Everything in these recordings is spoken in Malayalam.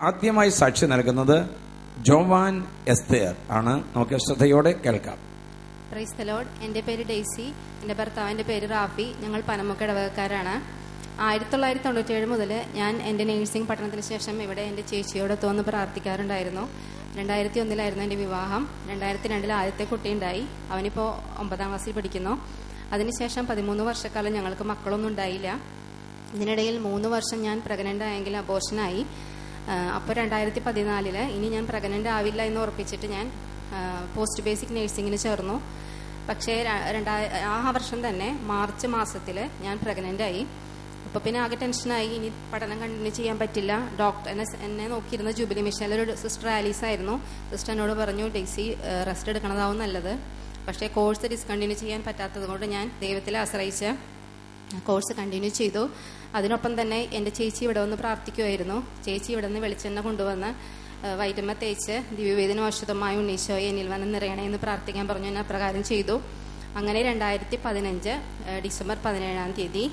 ആദ്യമായി സാക്ഷി നൽകുന്നത് ജോവാൻ എസ്തേർ ആണ്. നമുക്ക് ശ്രദ്ധയോടെ കേൾക്കാം. Praise the Lord. എൻ്റെ പേര് ഡെയ്സി, എൻ്റെ ഭർത്താവിൻ്റെ പേര് റാഫി. ഞങ്ങൾ പനമുക്ക് ഇടവകക്കാരാണ്. 1997 മുതൽ ഞാൻ എൻ്റെ നേഴ്സിംഗ് പഠനത്തിന് ശേഷം ഇവിടെ എൻ്റെ ചേച്ചിയോടൊത്ത് വന്ന് പ്രാർത്ഥിക്കാറുണ്ടായിരുന്നു. 2001 എൻ്റെ വിവാഹം. 2002 ആദ്യത്തെ കുട്ടിയുണ്ടായി. അവനിപ്പോൾ 9ാം ക്ലാസ്സിൽ പഠിക്കുന്നു. അതിനുശേഷം 13 വർഷക്കാലം ഞങ്ങൾക്ക് മക്കളൊന്നും ഉണ്ടായില്ല. ഇതിനിടയിൽ 3 വർഷം ഞാൻ പ്രഗ്നൻ്റ് ആയെങ്കിൽ അബോർഷനായി. അപ്പോൾ 2014 ഇനി ഞാൻ പ്രഗ്നൻ്റ് ആവില്ല എന്ന് ഉറപ്പിച്ചിട്ട് ഞാൻ പോസ്റ്റ് ബേസിക് നേഴ്സിങ്ങിന് ചേർന്നു. പക്ഷേ ആ വർഷം തന്നെ മാർച്ച് മാസത്തിൽ ഞാൻ പ്രഗ്നൻ്റ് ആയി. അപ്പോൾ പിന്നെ ആകെ ടെൻഷനായി. ഇനി പഠനം കണ്ടിന്യൂ ചെയ്യാൻ പറ്റില്ല. എന്നെ നോക്കിയിരുന്ന ജൂബിലി മിഷനിലൊരു സിസ്റ്റർ ആലീസ് ആയിരുന്നു. സിസ്റ്റർ എന്നോട് പറഞ്ഞു, ഡെയ്സി റെസ്റ്റ് എടുക്കണതാവും നല്ലത്. പക്ഷേ കോഴ്സ് ഡിസ്കണ്ടിന്യൂ ചെയ്യാൻ പറ്റാത്തത് കൊണ്ട് ഞാൻ ദൈവത്തിൽ ആശ്രയിച്ച് കോഴ്സ് കണ്ടിന്യൂ ചെയ്തു. അതിനൊപ്പം തന്നെ എൻ്റെ ചേച്ചി ഇവിടെ വന്ന് പ്രാർത്ഥിക്കുമായിരുന്നു. ചേച്ചി ഇവിടെ നിന്ന് വെളിച്ചെണ്ണ കൊണ്ടുവന്ന് വൈറ്റമ്മ തേച്ച് ദിവ്യവേദന ഔഷധമായ ഉണ്ണീശോയെ എന്നിൽ വന്ന് നിറയണേ എന്ന് പ്രാർത്ഥിക്കാൻ പറഞ്ഞു. ഞാൻ അപ്രകാരം ചെയ്തു. അങ്ങനെ 2015 ഡിസംബർ 17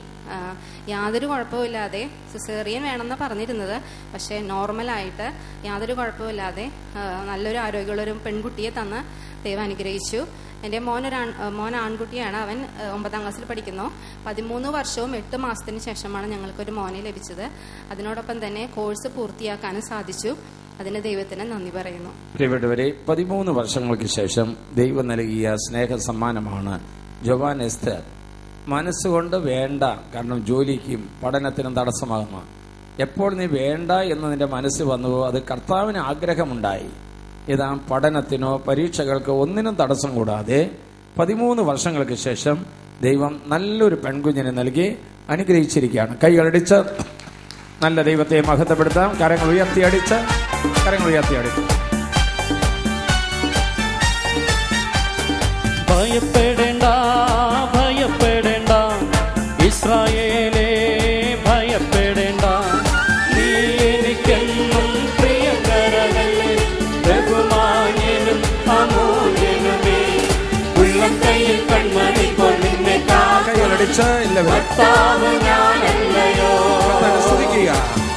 യാതൊരു കുഴപ്പമില്ലാതെ, സിസേറിയൻ വേണമെന്ന് പറഞ്ഞിരുന്നത്, പക്ഷേ നോർമലായിട്ട് യാതൊരു കുഴപ്പമില്ലാതെ നല്ലൊരു ആരോഗ്യമുള്ളൊരു പെൺകുട്ടിയെ തന്ന് ദൈവം അനുഗ്രഹിച്ചു. എൻ്റെ മോൻ ആൺകുട്ടിയാണ്. അവൻ 9ാം ക്ലാസ്സിൽ പഠിക്കുന്നു. 13 വർഷവും 8 മാസത്തിന് ശേഷമാണ് ഞങ്ങൾക്കൊരു മോനെ ലഭിച്ചത്. അതിനോടൊപ്പം തന്നെ കോഴ്സ് പൂർത്തിയാക്കാനും സാധിച്ചു. അതിന് ദൈവത്തിന് നന്ദി പറയുന്നു. പ്രിയപ്പെട്ടവരെ, 13 വർഷങ്ങൾക്ക് ശേഷം ദൈവം നൽകിയ സ്നേഹ സമ്മാനമാണ് ജോവാൻ എസ്തേർ. മനസ്സുകൊണ്ട് വേണ്ട, കാരണം ജോലിക്കും പഠനത്തിനും തടസ്സമാകുന്നു. എപ്പോൾ നീ വേണ്ട എന്ന് നിന്റെ മനസ്സ് വന്നുവോ അത് കർത്താവിന് ആഗ്രഹമുണ്ടായി. ഇതാ പഠനത്തിനോ പരീക്ഷകൾക്കോ ഒന്നിനും തടസ്സം കൂടാതെ 13 വർഷങ്ങൾക്ക് ശേഷം ദൈവം നല്ലൊരു പെൺകുഞ്ഞിനെ നൽകി അനുഗ്രഹിച്ചിരിക്കുകയാണ്. കൈകളടിച്ച് നല്ല ദൈവത്തെ മഹത്വപ്പെടുത്താം. കരങ്ങൾ ഉയർത്തിയടിച്ച് ഭയപ്പെടേണ്ട ഭയപ്പെടേണ്ട ഇസ്രായേലേ ഭയപ്പെടേണ്ട, നീ എനിക്കെന്നും പ്രിയങ്കരനല്ലേ, ബഹുമാന്യനും അമൂല്യനുമേ, ഉള്ളം കയ്യിൽ കൺമണി പോൽ നിന്നെ കൈകളടിച്ച് കർത്താവ് ഞാനല്ലയോ,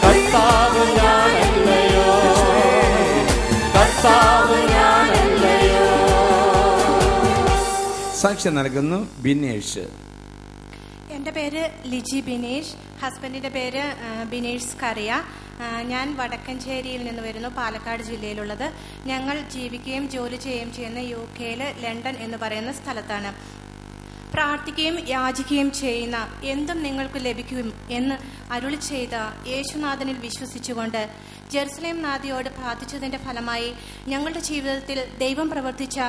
കർത്താവ് ഞാനല്ലയോ, കർത്താവ് ഞാനല്ലയോ. സാക്ഷ്യം നൽകുന്നു ബിനേഷ്. എൻ്റെ പേര് ലിജി ബിനേഷ്. ഹസ്ബൻഡിൻ്റെ പേര് ബിനേഷ് സ്കറിയ. ഞാൻ വടക്കഞ്ചേരിയിൽ നിന്ന് വരുന്നു, പാലക്കാട് ജില്ലയിലുള്ളത്. ഞങ്ങൾ ജീവിക്കുകയും ജോലി ചെയ്യുകയും ചെയ്യുന്ന UK ലണ്ടൻ എന്ന് പറയുന്ന സ്ഥലത്താണ്. പ്രാർത്ഥിക്കുകയും യാചിക്കുകയും ചെയ്യുന്ന എന്തും നിങ്ങൾക്ക് ലഭിക്കും എന്ന് അരുളി ചെയ്ത യേശുനാഥനിൽ വിശ്വസിച്ചുകൊണ്ട് ജെറുസലേം നാഥിയോട് പ്രാർത്ഥിച്ചതിന്റെ ഫലമായി ഞങ്ങളുടെ ജീവിതത്തിൽ ദൈവം പ്രവർത്തിച്ച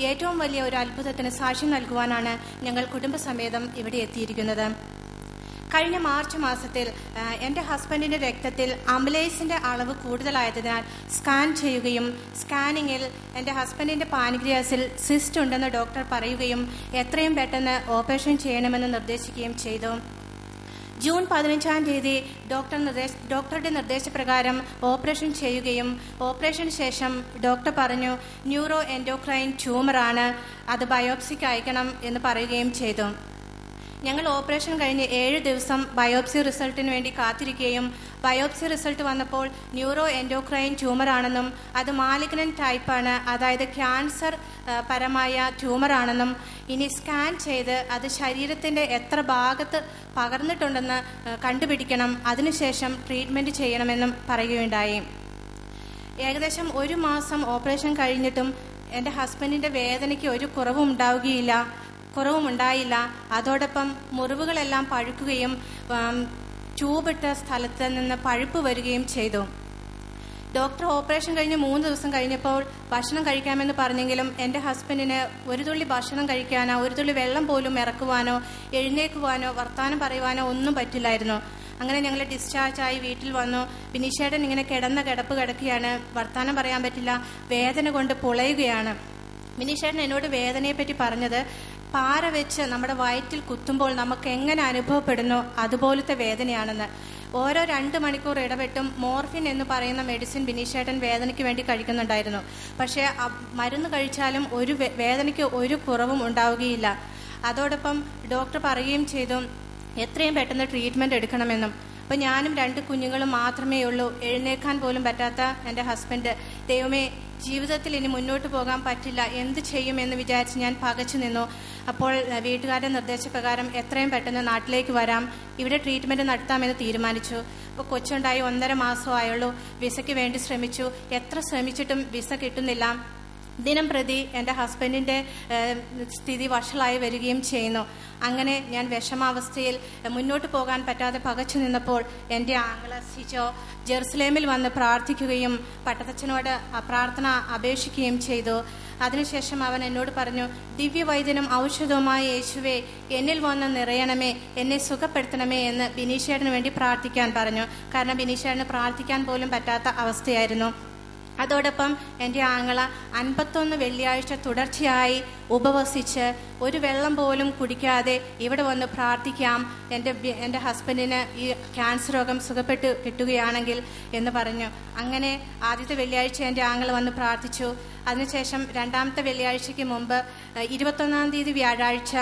ഏറ്റവും വലിയ ഒരു അത്ഭുതത്തിന് സാക്ഷ്യം നൽകുവാനാണ് ഞങ്ങൾ കുടുംബസമേതം ഇവിടെ എത്തിയിരിക്കുന്നത്. കഴിഞ്ഞ മാർച്ച് മാസത്തിൽ എൻ്റെ ഹസ്ബൻഡിൻ്റെ രക്തത്തിൽ അമിലേസിൻ്റെ അളവ് കൂടുതലായതിനാൽ സ്കാൻ ചെയ്യുകയും സ്കാനിങ്ങിൽ എൻ്റെ ഹസ്ബൻഡിൻ്റെ പാൻക്രിയാസിൽ സിസ്റ്റ് ഉണ്ടെന്ന് ഡോക്ടർ പറയുകയും എത്രയും പെട്ടെന്ന് ഓപ്പറേഷൻ ചെയ്യണമെന്ന് നിർദ്ദേശിക്കുകയും ചെയ്തു. ജൂൺ 15 ഡോക്ടറുടെ നിർദ്ദേശപ്രകാരം ഓപ്പറേഷൻ ചെയ്യുകയും ഓപ്പറേഷന് ശേഷം ഡോക്ടർ പറഞ്ഞു ന്യൂറോ എൻഡോക്രൈൻ ട്യൂമറാണ്, അത് ബയോപ്സിക്ക് അയക്കണം എന്ന് പറയുകയും ചെയ്തു. ഞങ്ങൾ ഓപ്പറേഷൻ കഴിഞ്ഞ് 7 ദിവസം ബയോപ്സി റിസൾട്ടിന് വേണ്ടി കാത്തിരിക്കുകയും ബയോപ്സി റിസൾട്ട് വന്നപ്പോൾ ന്യൂറോ എൻഡോക്രൈൻ ട്യൂമറാണെന്നും അത് മാലിഗ്നന്റ് ടൈപ്പാണ്, അതായത് ക്യാൻസർ പരമായ ട്യൂമറാണെന്നും ഇനി സ്കാൻ ചെയ്ത് അത് ശരീരത്തിൻ്റെ എത്ര ഭാഗത്ത് പകർന്നിട്ടുണ്ടെന്ന് കണ്ടുപിടിക്കണം, അതിനുശേഷം ട്രീറ്റ്മെൻറ്റ് ചെയ്യണമെന്നും പറയുകയുണ്ടായി. ഏകദേശം 1 മാസം ഓപ്പറേഷൻ കഴിഞ്ഞിട്ടും എൻ്റെ ഹസ്ബൻഡിൻ്റെ വേദനയ്ക്ക് ഒരു കുറവുമുണ്ടായില്ല. അതോടൊപ്പം മുറിവുകളെല്ലാം പഴുക്കുകയും ട്യൂബിട്ട സ്ഥലത്ത് നിന്ന് പഴുപ്പ് വരികയും ചെയ്തു. ഡോക്ടർ ഓപ്പറേഷൻ കഴിഞ്ഞ് 3 ദിവസം കഴിഞ്ഞപ്പോൾ ഭക്ഷണം കഴിക്കാമെന്ന് പറഞ്ഞെങ്കിലും എൻ്റെ ഹസ്ബൻഡിന് ഒരു തുള്ളി ഭക്ഷണം കഴിക്കാനോ ഒരു തുള്ളി വെള്ളം പോലും ഇറക്കുവാനോ എഴുന്നേൽക്കുവാനോ വർത്താനം പറയുവാനോ ഒന്നും പറ്റില്ലായിരുന്നു. അങ്ങനെ ഞങ്ങൾ ഡിസ്ചാർജായി വീട്ടിൽ വന്നു. ബിനീഷേട്ടൻ ഇങ്ങനെ കിടക്കുകയാണ്, വർത്താനം പറയാൻ പറ്റില്ല, വേദന കൊണ്ട് പുളയുകയാണ്. ബിനീഷേട്ടൻ എന്നോട് വേദനയെപ്പറ്റി പറഞ്ഞത്, പാര വെച്ച് നമ്മുടെ വയറ്റിൽ കുത്തുമ്പോൾ നമുക്ക് എങ്ങനെ അനുഭവപ്പെടുന്നു അതുപോലത്തെ വേദനയാണെന്ന്. ഓരോ 2 മണിക്കൂർ ഇടവിട്ടും മോർഫിൻ എന്ന് പറയുന്ന മെഡിസിൻ ബിനീഷേട്ടൻ വേദനയ്ക്ക് വേണ്ടി കഴിക്കുന്നുണ്ടായിരുന്നു. പക്ഷേ മരുന്ന് കഴിച്ചാലും വേദനയ്ക്ക് ഒരു കുറവും ഉണ്ടാവുകയില്ല. അതോടൊപ്പം ഡോക്ടർ പറയുകയും ചെയ്തു എത്രയും പെട്ടെന്ന് ട്രീറ്റ്മെൻറ്റ് എടുക്കണമെന്നും. അപ്പം ഞാനും 2 കുഞ്ഞുങ്ങളും മാത്രമേ ഉള്ളൂ. എഴുന്നേൽക്കാൻ പോലും പറ്റാത്ത എൻ്റെ ഹസ്ബൻഡ്, ദൈവമേ ജീവിതത്തിൽ ഇനി മുന്നോട്ട് പോകാൻ പറ്റില്ല, എന്ത് ചെയ്യുമെന്ന് വിചാരിച്ച് ഞാൻ പകച്ചു നിന്നു. അപ്പോൾ വീട്ടുകാരുടെ നിർദ്ദേശപ്രകാരം എത്രയും പെട്ടെന്ന് നാട്ടിലേക്ക് വരാം, ഇവിടെ ട്രീറ്റ്മെൻറ്റ് നടത്താമെന്ന് തീരുമാനിച്ചു. അപ്പോൾ കൊച്ചുണ്ടായി 1.5 മാസമായുള്ളൂ. വിസയ്ക്ക് വേണ്ടി ശ്രമിച്ചു. എത്ര ശ്രമിച്ചിട്ടും വിസ കിട്ടുന്നില്ല. ദിനം പ്രതി എൻ്റെ ഹസ്ബൻഡിൻ്റെ സ്ഥിതി വഷളായി വരികയും ചെയ്യുന്നു. അങ്ങനെ ഞാൻ വിഷമാവസ്ഥയിൽ മുന്നോട്ട് പോകാൻ പറ്റാതെ പകച്ചു നിന്നപ്പോൾ എൻ്റെ ആങ്ങള സിജോ ജെറുസലേമിൽ വന്ന് പ്രാർത്ഥിക്കുകയും പട്ടത്തച്ഛനോട് പ്രാർത്ഥന അപേക്ഷിക്കുകയും ചെയ്തു. അതിനുശേഷം അവൻ എന്നോട് പറഞ്ഞു, ദിവ്യവൈദ്യനും ഔഷധവുമായ യേശുവേ, എന്നിൽ വന്ന് നിറയണമേ, എന്നെ സുഖപ്പെടുത്തണമേ എന്ന് ബിനീഷേട്ടന് വേണ്ടി പ്രാർത്ഥിക്കാൻ പറഞ്ഞു. കാരണം ബിനീഷേട്ടന് പ്രാർത്ഥിക്കാൻ പോലും പറ്റാത്ത അവസ്ഥയായിരുന്നു. അതോടൊപ്പം എൻ്റെ ആങ്ങള 51 വെള്ളിയാഴ്ച തുടർച്ചയായി ഉപവസിച്ച് ഒരു വെള്ളം പോലും കുടിക്കാതെ ഇവിടെ വന്ന് പ്രാർത്ഥിക്കാം, എൻ്റെ ഹസ്ബൻഡിന് ഈ ക്യാൻസർ രോഗം സുഖപ്പെട്ട് കിട്ടുകയാണെങ്കിൽ എന്ന് പറഞ്ഞു. അങ്ങനെ ആദ്യത്തെ വെള്ളിയാഴ്ച എൻ്റെ ആങ്ങള വന്ന് പ്രാർത്ഥിച്ചു. അതിനുശേഷം 2ാമത്തെ വെള്ളിയാഴ്ചയ്ക്ക് മുമ്പ് 21-ാം തീയതി വ്യാഴാഴ്ച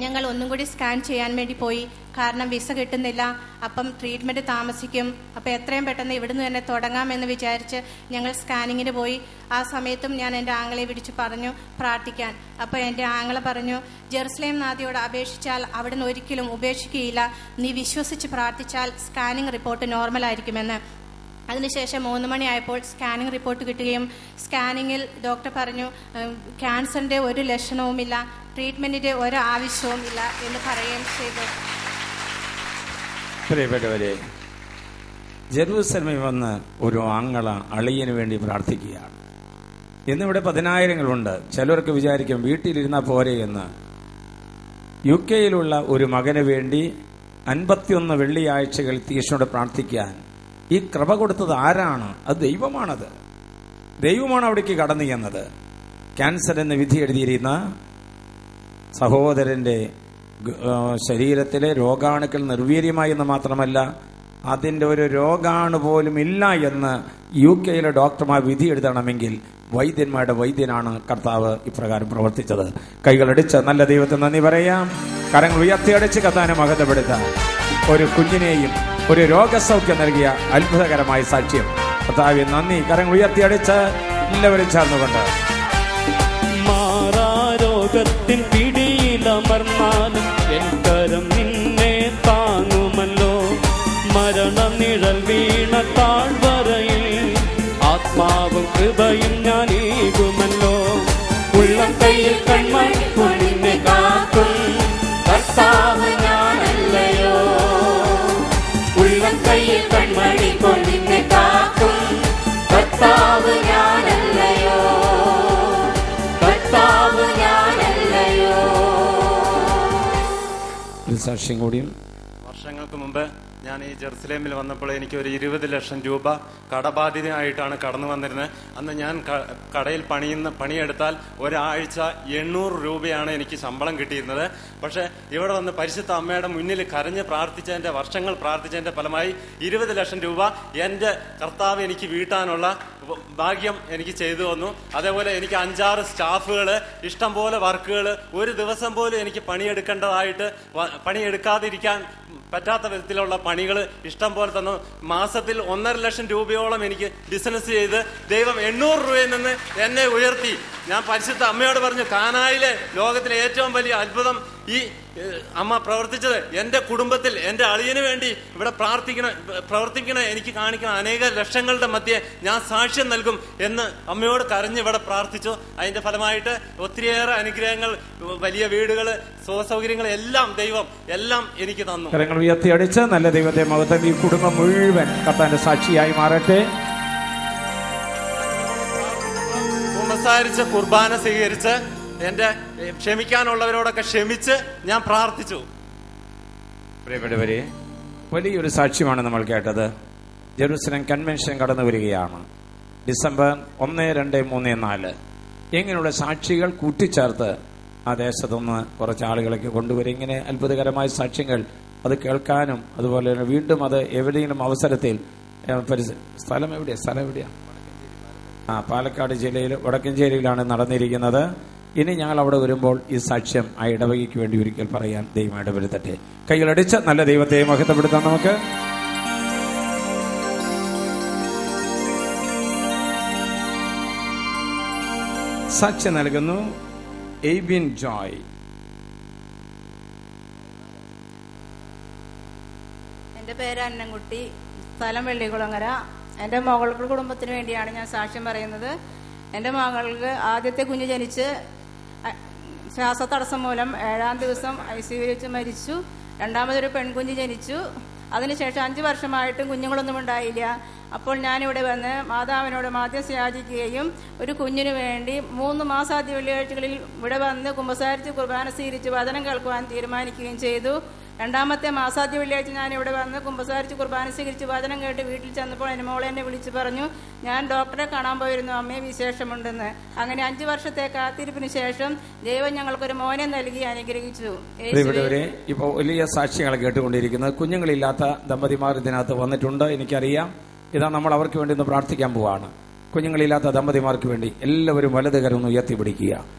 ഞങ്ങൾ ഒന്നും കൂടി സ്കാൻ ചെയ്യാൻ വേണ്ടി പോയി. കാരണം വിസ കിട്ടുന്നില്ല, അപ്പം ട്രീറ്റ്മെൻറ്റ് താമസിക്കും, അപ്പോൾ എത്രയും പെട്ടെന്ന് ഇവിടുന്ന് തന്നെ തുടങ്ങാമെന്ന് വിചാരിച്ച് ഞങ്ങൾ സ്കാനിങ്ങിന് പോയി. ആ സമയത്തും ഞാൻ എൻ്റെ ആങ്ങളെ വിളിച്ച് പറഞ്ഞു പ്രാർത്ഥിക്കാൻ. അപ്പോൾ എൻ്റെ ആങ്ങള പറഞ്ഞു, ജെറുസലേം നാഥയോട് അപേക്ഷിച്ചാൽ അവിടുന്ന് ഒരിക്കലും ഉപേക്ഷിക്കുകയില്ല, നീ വിശ്വസിച്ച് പ്രാർത്ഥിച്ചാൽ സ്കാനിങ് റിപ്പോർട്ട് നോർമലായിരിക്കുമെന്ന്. അതിനുശേഷം 3 മണിയായപ്പോൾ സ്കാനിങ് റിപ്പോർട്ട് കിട്ടുകയും സ്കാനിങ്ങിൽ ഡോക്ടർ പറഞ്ഞു ക്യാൻസറിൻ്റെ ഒരു ലക്ഷണവുമില്ല, ട്രീറ്റ്മെൻറ്റിൻ്റെ ഒരു ആവശ്യവും ഇല്ല എന്ന് പറയുകയും ചെയ്തു. പ്രിയപ്പെട്ടവരെ, ജെറൂസലേമിൽ വന്ന് ഒരു ആങ്ങള അളിയന് വേണ്ടി പ്രാർത്ഥിക്കുകയാണ്. ഇന്നിവിടെ 10,000-ങ്ങളുണ്ട്. ചിലർക്ക് വിചാരിക്കും വീട്ടിലിരുന്നാൽ പോരെ എന്ന്. UK-യിലുള്ള ഒരു മകന് വേണ്ടി 51 വെള്ളിയാഴ്ചകൾ തീഷ്ണോടെ പ്രാർത്ഥിക്കാൻ ഈ കൃപ കൊടുത്തത് ആരാണ്? അത് ദൈവമാണത്. ദൈവമാണ് അവിടേക്ക് കടന്നു ചെന്നത്. ക്യാൻസർ എന്ന് വിധി എഴുതിയിരുന്ന സഹോദരന്റെ ശരീരത്തിലെ രോഗാണുക്കൾ നിർവീര്യമായി എന്ന് മാത്രമല്ല, അതിൻ്റെ ഒരു രോഗാണു പോലും ഇല്ല എന്ന് UK-യിലെ ഡോക്ടർമാർ വിധി എഴുതണമെങ്കിൽ വൈദ്യന്മാരുടെ വൈദ്യനാണ് കർത്താവ് ഇപ്രകാരം പ്രവർത്തിച്ചത്. കൈകളടിച്ച് നല്ല ദൈവത്തിന് നന്ദി പറയാം. കരങ്ങൾ ഉയർത്തിയടിച്ച് കർത്താവിനെ മഹത്വപ്പെടുത്താം. ഒരു കുഞ്ഞിനെയും ഒരു രോഗസൗഖ്യം നൽകിയ അത്ഭുതകരമായ സാക്ഷ്യം. കർത്താവേ നന്ദി. കരങ്ങൾ ഉയർത്തിയടിച്ച് എല്ലാവരും ചേർന്നുകൊണ്ട്. മാറാരോഗത്തിൻ പിടിയിലമർന്നാലും എൻ കരം നിന്നെ താങ്ങുമല്ലോ. മരണനിഴൽ വീണ താഴ്വരയിൽ ആത്മാവും കൃപയും ഞാനേകുമല്ലോ. ഉള്ളം കയ്യിൽ കൺമണി പൊന്നിനെ കാക്കും കർത്താവ് ഞാനല്ലയോ. ഉള്ളം കയ്യിൽ കൺമണി പൊന്നിനെ കാക്കും കർത്താവ് ഞാനല്ലയോ. കർത്താവ് ഞാനല്ലയോ. ഒരു സാക്ഷ്യം കൂടിയും. വർഷങ്ങൾക്ക് മുമ്പ് ഞാൻ ഈ ജെറുസലേമിൽ വന്നപ്പോൾ എനിക്ക് ഒരു 20 ലക്ഷം രൂപ കടബാധ്യതയായിട്ടാണ് കടന്നു വന്നിരുന്നത്. അന്ന് ഞാൻ കടയിൽ പണിയെടുത്താൽ ഒരാഴ്ച 800 രൂപയാണ് എനിക്ക് ശമ്പളം കിട്ടിയിരുന്നത്. പക്ഷെ ഇവിടെ വന്ന് പരിശുദ്ധ അമ്മയുടെ മുന്നിൽ കരഞ്ഞ് പ്രാർത്ഥിച്ചതിന്റെ വർഷങ്ങൾ പ്രാർത്ഥിച്ചതിന്റെ ഫലമായി 20 ലക്ഷം രൂപ എൻ്റെ കർത്താവ് എനിക്ക് വീട്ടാനുള്ള ഭാഗ്യം എനിക്ക് ചെയ്തു വന്നു. അതേപോലെ എനിക്ക് 5-6 സ്റ്റാഫുകൾ, ഇഷ്ടംപോലെ വർക്കുകൾ, ഒരു ദിവസം പോലും എനിക്ക് പണിയെടുക്കാതിരിക്കാൻ പറ്റാത്ത വിധത്തിലുള്ള പണികൾ ഇഷ്ടം പോലെ തന്നു. മാസത്തിൽ 1.5 ലക്ഷം രൂപയോളം എനിക്ക് ബിസിനസ് ചെയ്ത് ദൈവം 800 രൂപയിൽ നിന്ന് എന്നെ ഉയർത്തി. ഞാൻ പരിശുദ്ധ അമ്മയോട് പറഞ്ഞു, കാനായിലെ ലോകത്തിലെ ഏറ്റവും വലിയ അത്ഭുതം ഈ അമ്മ പ്രവർത്തിച്ചത് എൻ്റെ കുടുംബത്തിൽ എൻ്റെ അളിയന് വേണ്ടി ഇവിടെ പ്രവർത്തിക്കണ എനിക്ക് കാണിക്കുന്ന അനേക ലക്ഷങ്ങളുടെ മധ്യേ ഞാൻ സാക്ഷ്യം നൽകും എന്ന് അമ്മയോട് കരഞ്ഞ് ഇവിടെ പ്രാർത്ഥിച്ചു. അതിന്റെ ഫലമായിട്ട് ഒത്തിരിയേറെ അനുഗ്രഹങ്ങൾ, വലിയ വീടുകൾ, സുഖസൗകര്യങ്ങൾ എല്ലാം ദൈവം എല്ലാം എനിക്ക് തന്നു. കരങ്ങൾ ഉയർത്തിയടിച്ച് നല്ല ദൈവത്തെ മഹത്വം. ഈ കുടുംബം മുഴുവൻ കർത്താവിന്റെ സാക്ഷിയായി മാറട്ടെ. കുമ്പസാരിച്ച് കുർബാന സ്വീകരിച്ച് എന്റെ ക്ഷമിക്കാനുള്ളവരോടൊക്കെ ക്ഷമിച്ച് ഞാൻ പ്രാർത്ഥിച്ചു. പ്രിയപ്പെട്ടവരെ, വലിയൊരു സാക്ഷ്യമാണ് നമ്മൾ കേട്ടത്. ജെറുസലേം കൺവെൻഷൻ കടന്നു വരികയാണ്. ഡിസംബർ 1, 2, 3, 4 ഇങ്ങനെയുള്ള സാക്ഷികൾ കൂട്ടിച്ചേർത്ത് ആ ദേശത്തുനിന്ന് കുറച്ച് ആളുകളൊക്കെ കൊണ്ടുവരും. ഇങ്ങനെ അത്ഭുതകരമായ സാക്ഷ്യങ്ങൾ അത് കേൾക്കാനും അതുപോലെ തന്നെ വീണ്ടും അത് എവിടെയെങ്കിലും അവസരത്തിൽ സ്ഥലം എവിടെയാ? പാലക്കാട് ജില്ലയിൽ വടക്കഞ്ചേരിയിലാണ് നടന്നിരിക്കുന്നത്. ഇനി ഞങ്ങൾ അവിടെ വരുമ്പോൾ ഈ സാക്ഷ്യം ആ ഇടവകയ്ക്ക് വേണ്ടി ഒരിക്കൽ പറയാൻ ദൈവം ഇടവരുത്തട്ടെ. കൈകളടിച്ച് നല്ല ദൈവത്തെ മഹത്വപ്പെടുത്താം നമുക്ക്. സാക്ഷ്യം നൽകുന്നു എയ്ബിൻ ജോയ്. എൻ്റെ പേര് അന്നൻകുട്ടി, സ്ഥലം വെള്ളിക്കുളങ്ങര. എൻ്റെ മകൾക്ക് കുടുംബത്തിന് വേണ്ടിയാണ് ഞാൻ സാക്ഷ്യം പറയുന്നത്. എൻ്റെ മകൾക്ക് ആദ്യത്തെ കുഞ്ഞ് ജനിച്ച് ശ്വാസതടസ്സം മൂലം 7-ാം ദിവസം ICU വെച്ച് മരിച്ചു. രണ്ടാമതൊരു പെൺകുഞ്ഞ് ജനിച്ചു. അതിനുശേഷം 5 വർഷമായിട്ടും കുഞ്ഞുങ്ങളൊന്നും ഉണ്ടായില്ല. അപ്പോൾ ഞാനിവിടെ വന്ന് മാതാവിനോട് മാധ്യസ്ഥ യാചിക്കുകയും ഒരു കുഞ്ഞിനു വേണ്ടി 3 മാസാദ്യ വെള്ളിയാഴ്ചകളിൽ ഇവിടെ വന്ന് കുമ്പസാരിച്ച് കുർബാന സ്വീകരിച്ച് വചനം കേൾക്കുവാൻ തീരുമാനിക്കുകയും ചെയ്തു. രണ്ടാമത്തെ മാസാദ്യ വെള്ളിയാഴ്ച ഞാൻ ഇവിടെ വന്ന് കുമ്പസാരിച്ച് കുർബാന സ്വീകരിച്ച് വചനം കേട്ട് വീട്ടിൽ ചെന്നപ്പോൾ എൻ്റെ മോളെ എന്നെ വിളിച്ച് പറഞ്ഞു, ഞാൻ ഡോക്ടറെ കാണാൻ പോയിരുന്നു, അമ്മയെ വിശേഷമുണ്ടെന്ന്. അങ്ങനെ 5 വർഷത്തെ കാത്തിരിപ്പിന് ശേഷം ദൈവം ഞങ്ങൾക്കൊരു മോനെ നൽകി അനുഗ്രഹിച്ചു. ഇപ്പോൾ വലിയ സാക്ഷ്യങ്ങൾ കേട്ടുകൊണ്ടിരിക്കുന്നത് കുഞ്ഞുങ്ങളില്ലാത്ത ദമ്പതിമാർ ഇതിനകത്ത് വന്നിട്ടുണ്ട്, എനിക്കറിയാം. ഇതാ നമ്മൾ അവർക്ക് വേണ്ടി ഒന്ന് പ്രാർത്ഥിക്കാൻ പോവാണ്. കുഞ്ഞുങ്ങളില്ലാത്ത ദമ്പതിമാർക്ക് വേണ്ടി എല്ലാവരും വലതുകരം ഉയർത്തിപ്പിടിക്കുക,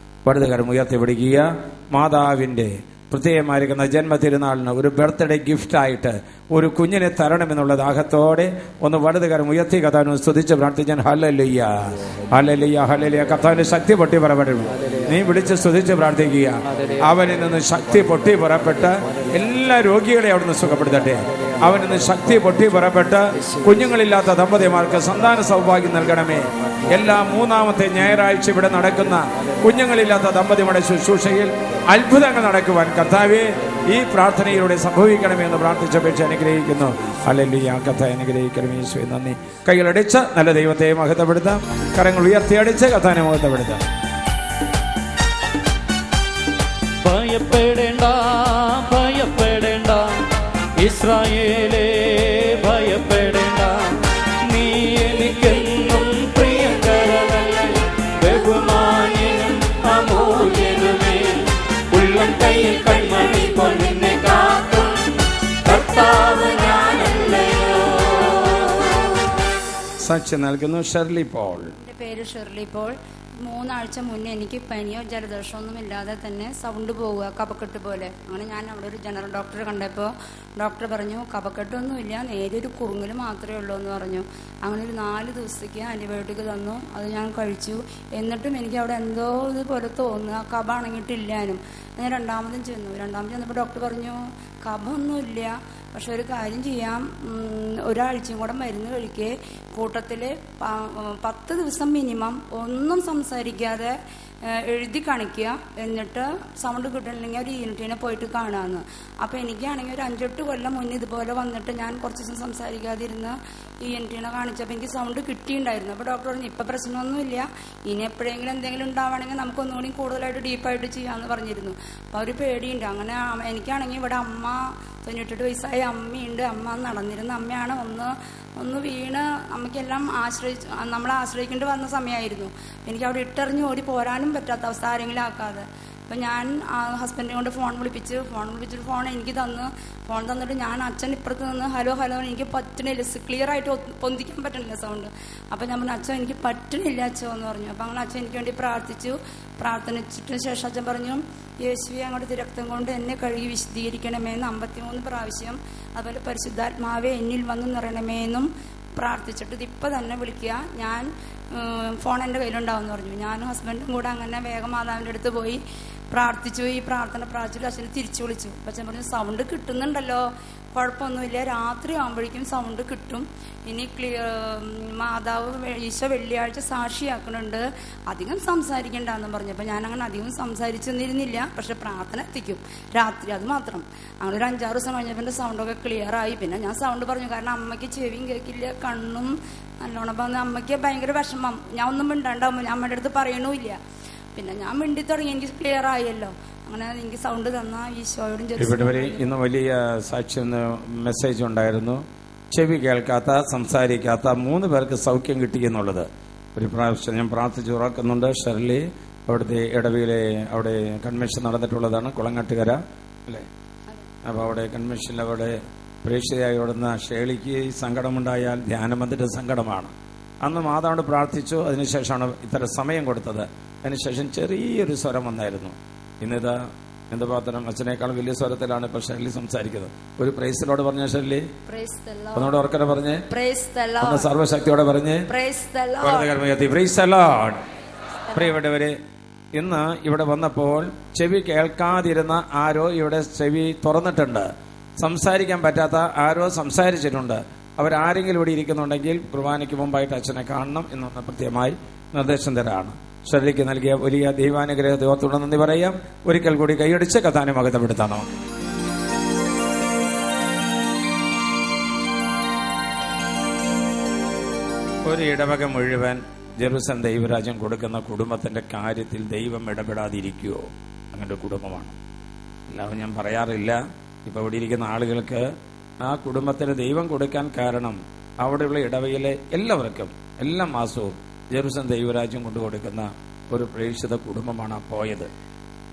വലതുകരം ഉയർത്തിപ്പിടിക്കുക. മാതാവിന്റെ പ്രത്യേകമായിരിക്കുന്ന ജന്മതിരുനാളിന് ഒരു ബർത്ത്ഡേ ഗിഫ്റ്റായിട്ട് ഒരു കുഞ്ഞിനെ തരണമെന്നുള്ള ദാഹത്തോടെ ഒന്ന് വലതുകരം ഉയർത്തി കഥാവിനെ സ്തുതിച്ച് പ്രാർത്ഥിക്കാൻ ഹല്ലേലൂയ ഹല്ലേലൂയ ഹല്ലേലൂയ. കഥാവിന്റെ ശക്തി പൊട്ടി പുറപ്പെടും. നീ വിളിച്ച് സ്തുതിച്ച് പ്രാർത്ഥിക്കുക. അവനിൽ നിന്ന് ശക്തി പൊട്ടി പുറപ്പെട്ട് എല്ലാ രോഗികളെ അവിടുന്ന് സുഖപ്പെടുത്തട്ടെ. അവനിൽ നിന്ന് ശക്തി പൊട്ടി പുറപ്പെട്ട് കുഞ്ഞുങ്ങളില്ലാത്ത ദമ്പതിമാർക്ക് സന്താന സൗഭാഗ്യം നൽകണമേ. എല്ലാ 3-ാമത്തെ ഞായറാഴ്ച ഇവിടെ നടക്കുന്ന കുഞ്ഞുങ്ങളില്ലാത്ത ദമ്പതിമാരുടെ ശുശ്രൂഷയിൽ അത്ഭുതങ്ങൾ നടക്കുവാൻ കർത്താവേ ഈ പ്രാർത്ഥനയിലൂടെ സംഭവിക്കണമെന്ന് പ്രാർത്ഥിച്ചപേക്ഷ അനുഗ്രഹിക്കുന്നു. ഹല്ലേലൂയ. കഥ അനുഗ്രഹിക്കണമേ. യേശുവേ നന്ദി. കൈകളടിച്ച് നല്ല ദൈവത്തെ മഹത്വപ്പെടുത്താം. കരങ്ങൾ ഉയർത്തിയടിച്ച് കഥാനെ മഹത്വപ്പെടുത്താം. ഭയപ്പെടേണ്ട ഭയപ്പെടേണ്ട ഇസ്രായേലേ, ഭയപ്പെടേണ്ട. നീ എനിക്കെന്നും പ്രിയങ്കരനല്ലേ, ബഹുമാന്യനും അമൂല്യനുമേ. ഉള്ളം കയ്യിൽ കൺമണി പോൽ നിന്നെ കാക്കും കർത്താവ് ഞാനല്ലയോ. സാക്ഷ്യം നൽകുന്നു ഷെർലി പോൾ. എൻ്റെ പേര് ഷെർലി പോൾ. 3 ആഴ്ച മുന്നേ എനിക്ക് പനിയോ ജലദോഷമൊന്നും ഇല്ലാതെ തന്നെ സൗണ്ട് പോവുക, കഫക്കെട്ട് പോലെ. അങ്ങനെ ഞാൻ അവിടെ ഒരു ജനറൽ ഡോക്ടറെ കണ്ടപ്പോൾ ഡോക്ടർ പറഞ്ഞു കഫക്കെട്ടൊന്നുമില്ല, നേരെ ഒരു കുറുങ്ങൽ മാത്രമേ ഉള്ളൂ എന്ന് പറഞ്ഞു. അങ്ങനെ ഒരു 4 ദിവസത്തേക്ക് ആൻറ്റിബയോട്ടിക് തന്നു. അത് ഞാൻ കഴിച്ചു. എന്നിട്ടും എനിക്ക് അവിടെ എന്തോ ഇതുപോലെ തോന്നുക, കഫ അണങ്ങിയിട്ടില്ലാനും. ഞാൻ രണ്ടാമതും ചെന്നപ്പോൾ ഡോക്ടർ പറഞ്ഞു കഫമൊന്നുമില്ല, പക്ഷെ ഒരു കാര്യം ചെയ്യാം, ഒരാഴ്ചയും കൂടെ മരുന്ന് കഴിക്കേ, കൂട്ടത്തിൽ 10 ദിവസം മിനിമം ഒന്നും സംസാരിക്കാതെ എഴുതി കാണിക്കുക, എന്നിട്ട് സൗണ്ട് കിട്ടണമെങ്കിൽ ഒരു യൂണിറ്റിനെ പോയിട്ട് കാണാമെന്ന്. അപ്പോൾ എനിക്കാണെങ്കിൽ ഒരു 5-8 കൊല്ലം മുന്നേ ഇതുപോലെ വന്നിട്ട് ഞാൻ കുറച്ച് ദിവസം സംസാരിക്കാതിരുന്ന് യൂണിറ്റിനെ കാണിച്ചപ്പോൾ എനിക്ക് സൗണ്ട് കിട്ടിയിട്ടുണ്ടായിരുന്നു. അപ്പോൾ ഡോക്ടർ പറഞ്ഞു ഇപ്പം പ്രശ്നമൊന്നുമില്ല, ഇനി എപ്പോഴെങ്കിലും എന്തെങ്കിലും ഉണ്ടാവുകയാണെങ്കിൽ നമുക്കൊന്നുകൂടി കൂടുതലായിട്ട് ഡീപ്പായിട്ട് ചെയ്യാമെന്ന് പറഞ്ഞിരുന്നു. അപ്പോൾ ഒരു പേടിയുണ്ട്. അങ്ങനെ എനിക്കാണെങ്കിൽ ഇവിടെ അമ്മ 98 വയസ്സായ അമ്മയുണ്ട്. അമ്മ നടന്നിരുന്ന അമ്മയാണ്. ഒന്ന് വീണ് അമ്മയ്ക്കെല്ലാം നമ്മളെ ആശ്രയിക്കേണ്ടി വന്ന സമയമായിരുന്നു. എനിക്ക് അവിടെ ഇട്ടെറിഞ്ഞ് ഓടി പോരാനും പറ്റാത്ത അവസ്ഥ, ആരെങ്കിലും ആക്കാതെ. അപ്പം ഞാൻ ഹസ്ബൻഡിനെ കൊണ്ട് ഫോൺ വിളിച്ചിട്ട് ഫോൺ എനിക്ക് ഫോൺ തന്നിട്ട് ഞാൻ അച്ഛൻ ഇപ്പുറത്ത് നിന്ന് ഹലോ എനിക്ക് പറ്റണില്ല, ക്ലിയർ ആയിട്ട് പൊന്തിക്കാൻ പറ്റണില്ല സൗണ്ട്. അപ്പം ഞാൻ പറഞ്ഞു അച്ഛൻ എനിക്ക് പറ്റണില്ല അച്ഛൻ എന്ന് പറഞ്ഞു. അപ്പം അങ്ങനെ അച്ഛൻ എനിക്ക് വേണ്ടി പ്രാർത്ഥിച്ചതിന് ശേഷം അച്ഛൻ പറഞ്ഞു യേശുവെ അങ്ങോട്ട് തിരക്തം കൊണ്ട് എന്നെ കഴുകി വിശദീകരിക്കണമെന്ന് 53 പ്രാവശ്യം, അതുപോലെ പരിശുദ്ധാത്മാവെ എന്നിൽ വന്ന് നിറയണമേന്നും പ്രാർത്ഥിച്ചിട്ട് ഇതിപ്പോൾ തന്നെ വിളിക്കുക, ഞാൻ ഫോൺ എൻ്റെ കയ്യിലുണ്ടാവും പറഞ്ഞു. ഞാനും ഹസ്ബൻഡും കൂടെ അങ്ങനെ വേഗം മാതാവിൻ്റെ അടുത്ത് പോയി പ്രാർത്ഥിച്ചു. ഈ പ്രാർത്ഥന പ്രാർത്ഥിച്ചിട്ട് അച്ഛനെ തിരിച്ചു വിളിച്ചു. അപ്പം അച്ഛൻ പറഞ്ഞു സൗണ്ട് കിട്ടുന്നുണ്ടല്ലോ, കുഴപ്പമൊന്നുമില്ല, രാത്രി ആകുമ്പോഴേക്കും സൗണ്ട് കിട്ടും. ഇനി മാതാവ് ഈശോ വെള്ളിയാഴ്ച സാക്ഷിയാക്കുന്നുണ്ട്, അധികം സംസാരിക്കണ്ടെന്ന് പറഞ്ഞു. അപ്പം ഞാനങ്ങനെ അധികം സംസാരിച്ചെന്നിരുന്നില്ല, പക്ഷെ പ്രാർത്ഥന എത്തിക്കും രാത്രി, അത് മാത്രം. അങ്ങനെ ഒരു 5-6 ദിവസം കഴിഞ്ഞപ്പോൾ എൻ്റെ സൗണ്ടൊക്കെ ക്ലിയറായി. പിന്നെ ഞാൻ സൗണ്ട് പറഞ്ഞു, കാരണം അമ്മയ്ക്ക് ചെവിയും കേൾക്കില്ല, കണ്ണും നല്ലോണം. അപ്പം അമ്മയ്ക്ക് ഭയങ്കര വിഷമം, ഞാൻ ഒന്നും മിണ്ടാണ്ടാവും, ഞാൻ അമ്മയുടെ അടുത്ത് പറയണമില്ല. പിന്നെ ഞാൻ മിണ്ടി തുടങ്ങി, എനിക്ക് ക്ലിയർ ആയല്ലോ. അങ്ങനെ എനിക്ക് സൗണ്ട് തന്ന ഈശോയോടും ഇന്ന് വലിയ സാക്ഷ്യം മെസ്സേജ് ഉണ്ടായിരുന്നു. ചെവി കേൾക്കാത്ത സംസാരിക്കാത്ത 3 പേർക്ക് സൗഖ്യം കിട്ടിയെന്നുള്ളത് ഒരു പ്രാവശ്യം ഞാൻ പ്രാർത്ഥിച്ച് ഉറക്കുന്നുണ്ട്. ഷെർലി അവിടുത്തെ ഇടവിയിലെ അവിടെ കൺവെൻഷൻ നടന്നിട്ടുള്ളതാണ്, കുളങ്ങാട്ടുകര അല്ലേ. അപ്പോൾ അവിടെ കൺവെൻഷനിൽ അവിടെ പ്രേക്ഷിതയായി ഓടുന്ന ഷേളിക്ക് സങ്കടമുണ്ടായാൽ ധ്യാനം വന്നിട്ട് സങ്കടമാണ്. അന്ന് മാതാവിനോട് പ്രാർത്ഥിച്ചു. അതിനുശേഷമാണ് ഇത്ര സമയം കൊടുത്തത്. അതിനുശേഷം ചെറിയൊരു സ്വരം വന്നായിരുന്നു. ഇന്നിതാ എന്ത് പാത്രം അച്ഛനേക്കാൾ വലിയ സ്വരത്തിലാണ് ഇപ്പൊ ഷെർലി സംസാരിക്കുന്നത്. ഒരു പ്രൈസിനോട് പറഞ്ഞ ഷെർലി ഒന്നുകൂടെ ഉറക്കനെ പറഞ്ഞേ, സർവശക്തിയോടെ പറഞ്ഞേ, പ്രൈസ് ദി ലോർഡ്. പ്രിയപ്പെട്ടവരെ, ഇന്ന് ഇവിടെ വന്നപ്പോൾ ചെവി കേൾക്കാതിരുന്ന ആരോ ഇവിടെ ചെവി തുറന്നിട്ടുണ്ട്. സംസാരിക്കാൻ പറ്റാത്ത ആരോ സംസാരിച്ചിട്ടുണ്ട്. അവരാരെങ്കിലും ഇവിടെ ഇരിക്കുന്നുണ്ടെങ്കിൽ കുർബാനയ്ക്ക് മുമ്പായിട്ട് അച്ഛനെ കാണണം എന്നൊന്ന് പ്രത്യേകമായി നിർദ്ദേശം തരാണ്. ശ്രദ്ധയ്ക്ക് നൽകിയ വലിയ ദൈവാനുഗ്രഹത്തെ ഓർത്തുകൊണ്ട് നന്ദി പറയാം. ഒരിക്കൽ കൂടി കൈയടിച്ച് കഥാനെ മഹത്വപ്പെടുത്താം. ഒരു ഇടവക മുഴുവൻ ജെറുസലേം ദൈവരാജ്യം കൊടുക്കുന്ന കുടുംബത്തിന്റെ കാര്യത്തിൽ ദൈവം ഇടപെടാതിരിക്കുവോ? അങ്ങനെ കുടുംബമാണ്. എല്ലാവരും ഞാൻ പറയാറില്ല. ഇപ്പൊ ഇവിടെ ഇരിക്കുന്ന ആളുകൾക്ക് ആ കുടുംബത്തിന് ദൈവം കൊടുക്കാൻ കാരണം അവിടെയുള്ള ഇടവകയിലെ എല്ലാവർക്കും എല്ലാ മാസവും ജെറുസലേം ദൈവരാജ്യം കൊണ്ടു കൊടുക്കുന്ന ഒരു പ്രേക്ഷിത കുടുംബമാണ് പോയത്.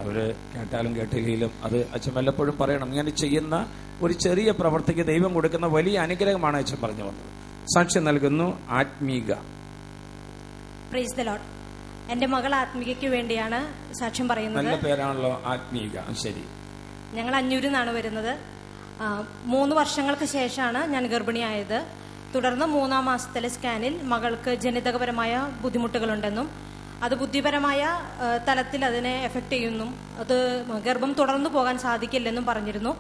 അവര് കേട്ടാലും കേട്ടില്ലെങ്കിലും അത് അച്ഛൻ വല്ലപ്പോഴും പറയണം. ഇങ്ങനെ ചെയ്യുന്ന ഒരു ചെറിയ പ്രവൃത്തിക്ക് ദൈവം കൊടുക്കുന്ന വലിയ അനുഗ്രഹമാണ് അച്ഛൻ പറഞ്ഞു വന്നത്. സാക്ഷ്യം നൽകുന്നു ആത്മീക. Praise the Lord. എന്റെ മകൾ ആത്മീകയ്ക്ക് വേണ്ടിയാണ് സാക്ഷ്യം പറയുന്നത്. നല്ല പേരാണല്ലോ ആത്മീക. ശരി. ഞങ്ങൾ അഞ്ഞൂരിൽ നിന്നാണ് വരുന്നത്. 3 വർഷങ്ങൾക്ക് ശേഷമാണ് ഞാൻ ഗർഭിണിയായത്. തുടർന്ന് 3-ാം മാസത്തിലെ സ്കാനിൽ മകൾക്ക് ജനിതകപരമായ ബുദ്ധിമുട്ടുകളുണ്ടെന്നും അത് ബുദ്ധിപരമായ തലത്തിൽ അതിനെ എഫക്ട് ചെയ്യുന്നു, അത് ഗർഭം തുടർന്നു പോകാൻ സാധിക്കില്ലെന്നും പറഞ്ഞിരുന്നു.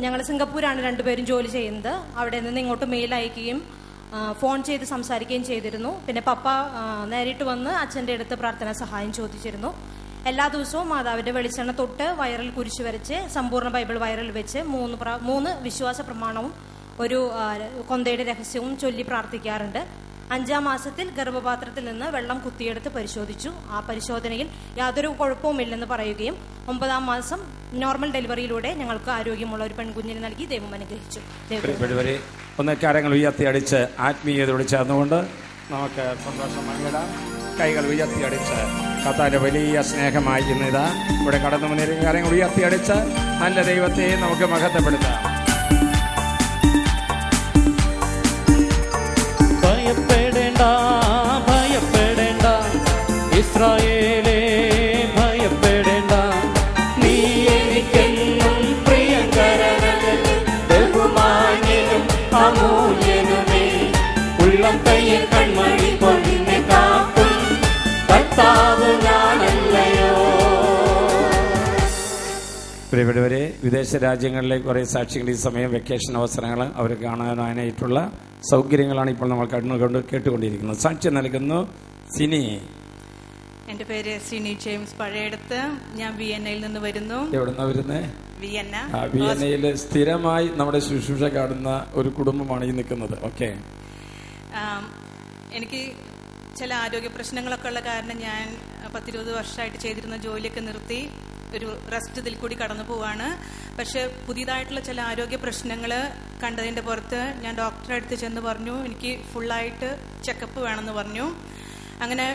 ഞങ്ങൾ സിംഗപ്പൂരാണ് രണ്ടുപേരും ജോലി ചെയ്യുന്നത്. അവിടെ നിന്ന് ഇങ്ങോട്ട് മെയിൽ അയക്കുകയും ഫോൺ ചെയ്ത് സംസാരിക്കുകയും ചെയ്തിരുന്നു. പിന്നെ പപ്പ നേരിട്ട് വന്ന് അച്ഛൻ്റെ അടുത്ത് പ്രാർത്ഥനാ സഹായം ചോദിച്ചിരുന്നു. എല്ലാ ദിവസവും മാതാവിന്റെ വെളിച്ചെണ്ണ തൊട്ട് വയറിൽ കുരിശു വരച്ച് സമ്പൂർണ്ണ ബൈബിൾ വയറിൽ വെച്ച് 3 വിശ്വാസ പ്രമാണവും ഒരു കൊന്തയുടെ രഹസ്യവും ചൊല്ലി പ്രാർത്ഥിക്കാറുണ്ട്. 5-ാം മാസത്തിൽ ഗർഭപാത്രത്തിൽ നിന്ന് വെള്ളം കുത്തിയെടുത്ത് പരിശോധിച്ചു. ആ പരിശോധനയിൽ യാതൊരു കുഴപ്പവുമില്ലെന്ന് പറയുകയും 9-ാം മാസം നോർമൽ ഡെലിവറിയിലൂടെ ഞങ്ങൾക്ക് ആരോഗ്യമുള്ള ഒരു പെൺകുഞ്ഞിനെ നൽകി ദൈവം അനുഗ്രഹിച്ചു. ഒന്ന് കാര്യങ്ങൾ ഉയർത്തിയടിച്ച് ആത്മീയതയോട് ചേർന്നുകൊണ്ട് നമുക്ക് സന്തോഷം പങ്കിടാം. കൈകൾ ഉയർത്തിയടിച്ച് കർത്താവിന്റെ വലിയ സ്നേഹമായി ഇന്നിതാ ഇവിടെ കടന്നു വന്നിരിക്കുന്ന കാര്യങ്ങൾ ഉയർത്തിയടിച്ച് നല്ല ദൈവത്തെ നമുക്ക് മഹത്വപ്പെടുത്താം. ഭയപ്പെടേണ്ട, ഭയപ്പെടേണ്ട ഇസ്രായേലേ, ഭയപ്പെടേണ്ട. നീ എനിക്കെന്നും പ്രിയങ്കരനല്ലേ, ബഹുമാന്യനും അമൂല്യനുമേ. ഉള്ളം കയ്യിൽ കൺമണി പൊന്നെ കാക്കും കർത്താവ് ഞാനല്ലയോ. പ്രിയപ്പെട്ടവരെ, വിദേശ രാജ്യങ്ങളിലെ കുറേ സാക്ഷികൾ ഈ സമയം വെക്കേഷൻ അവസരങ്ങൾ അവർ കാണാനായിട്ടുള്ള സൗകര്യങ്ങളാണ് ഇപ്പോൾ നമ്മൾ കണ്ടുകൊണ്ട് കേട്ടുകൊണ്ടിരിക്കുന്നത്. സാക്ഷ്യം നൽകുന്നു സിനി. എന്റെ പേര് സിനി ജെയിംസ് പഴയടത്ത്. ഞാൻ വിയന്നയിൽ നിന്ന് വരുന്നു. എവിടുന്നാ വരുന്നത്? വിയന്ന. വിയന്നയിൽ സ്ഥിരമായി നമ്മുടെ ശുശ്രൂഷ കാണുന്ന ഒരു കുടുംബമാണ് ഈ നിൽക്കുന്നത്. ഓക്കെ. എനിക്ക് ചില ആരോഗ്യ പ്രശ്നങ്ങളൊക്കെ ഉള്ള കാരണം ഞാൻ 10-20 വർഷമായിട്ട് ചെയ്തിരുന്ന ജോലിയൊക്കെ നിർത്തി ഒരു റെസ്റ്റ് ഇതിൽ കൂടി കടന്നു പോവാണ്. പക്ഷെ പുതിയതായിട്ടുള്ള ചില ആരോഗ്യ പ്രശ്നങ്ങൾ കണ്ടതിന്റെ പുറത്ത് ഞാൻ ഡോക്ടറെ അടുത്ത് ചെന്ന് പറഞ്ഞു എനിക്ക് ഫുള്ളായിട്ട് ചെക്കപ്പ് വേണമെന്ന് പറഞ്ഞു. അങ്ങനെ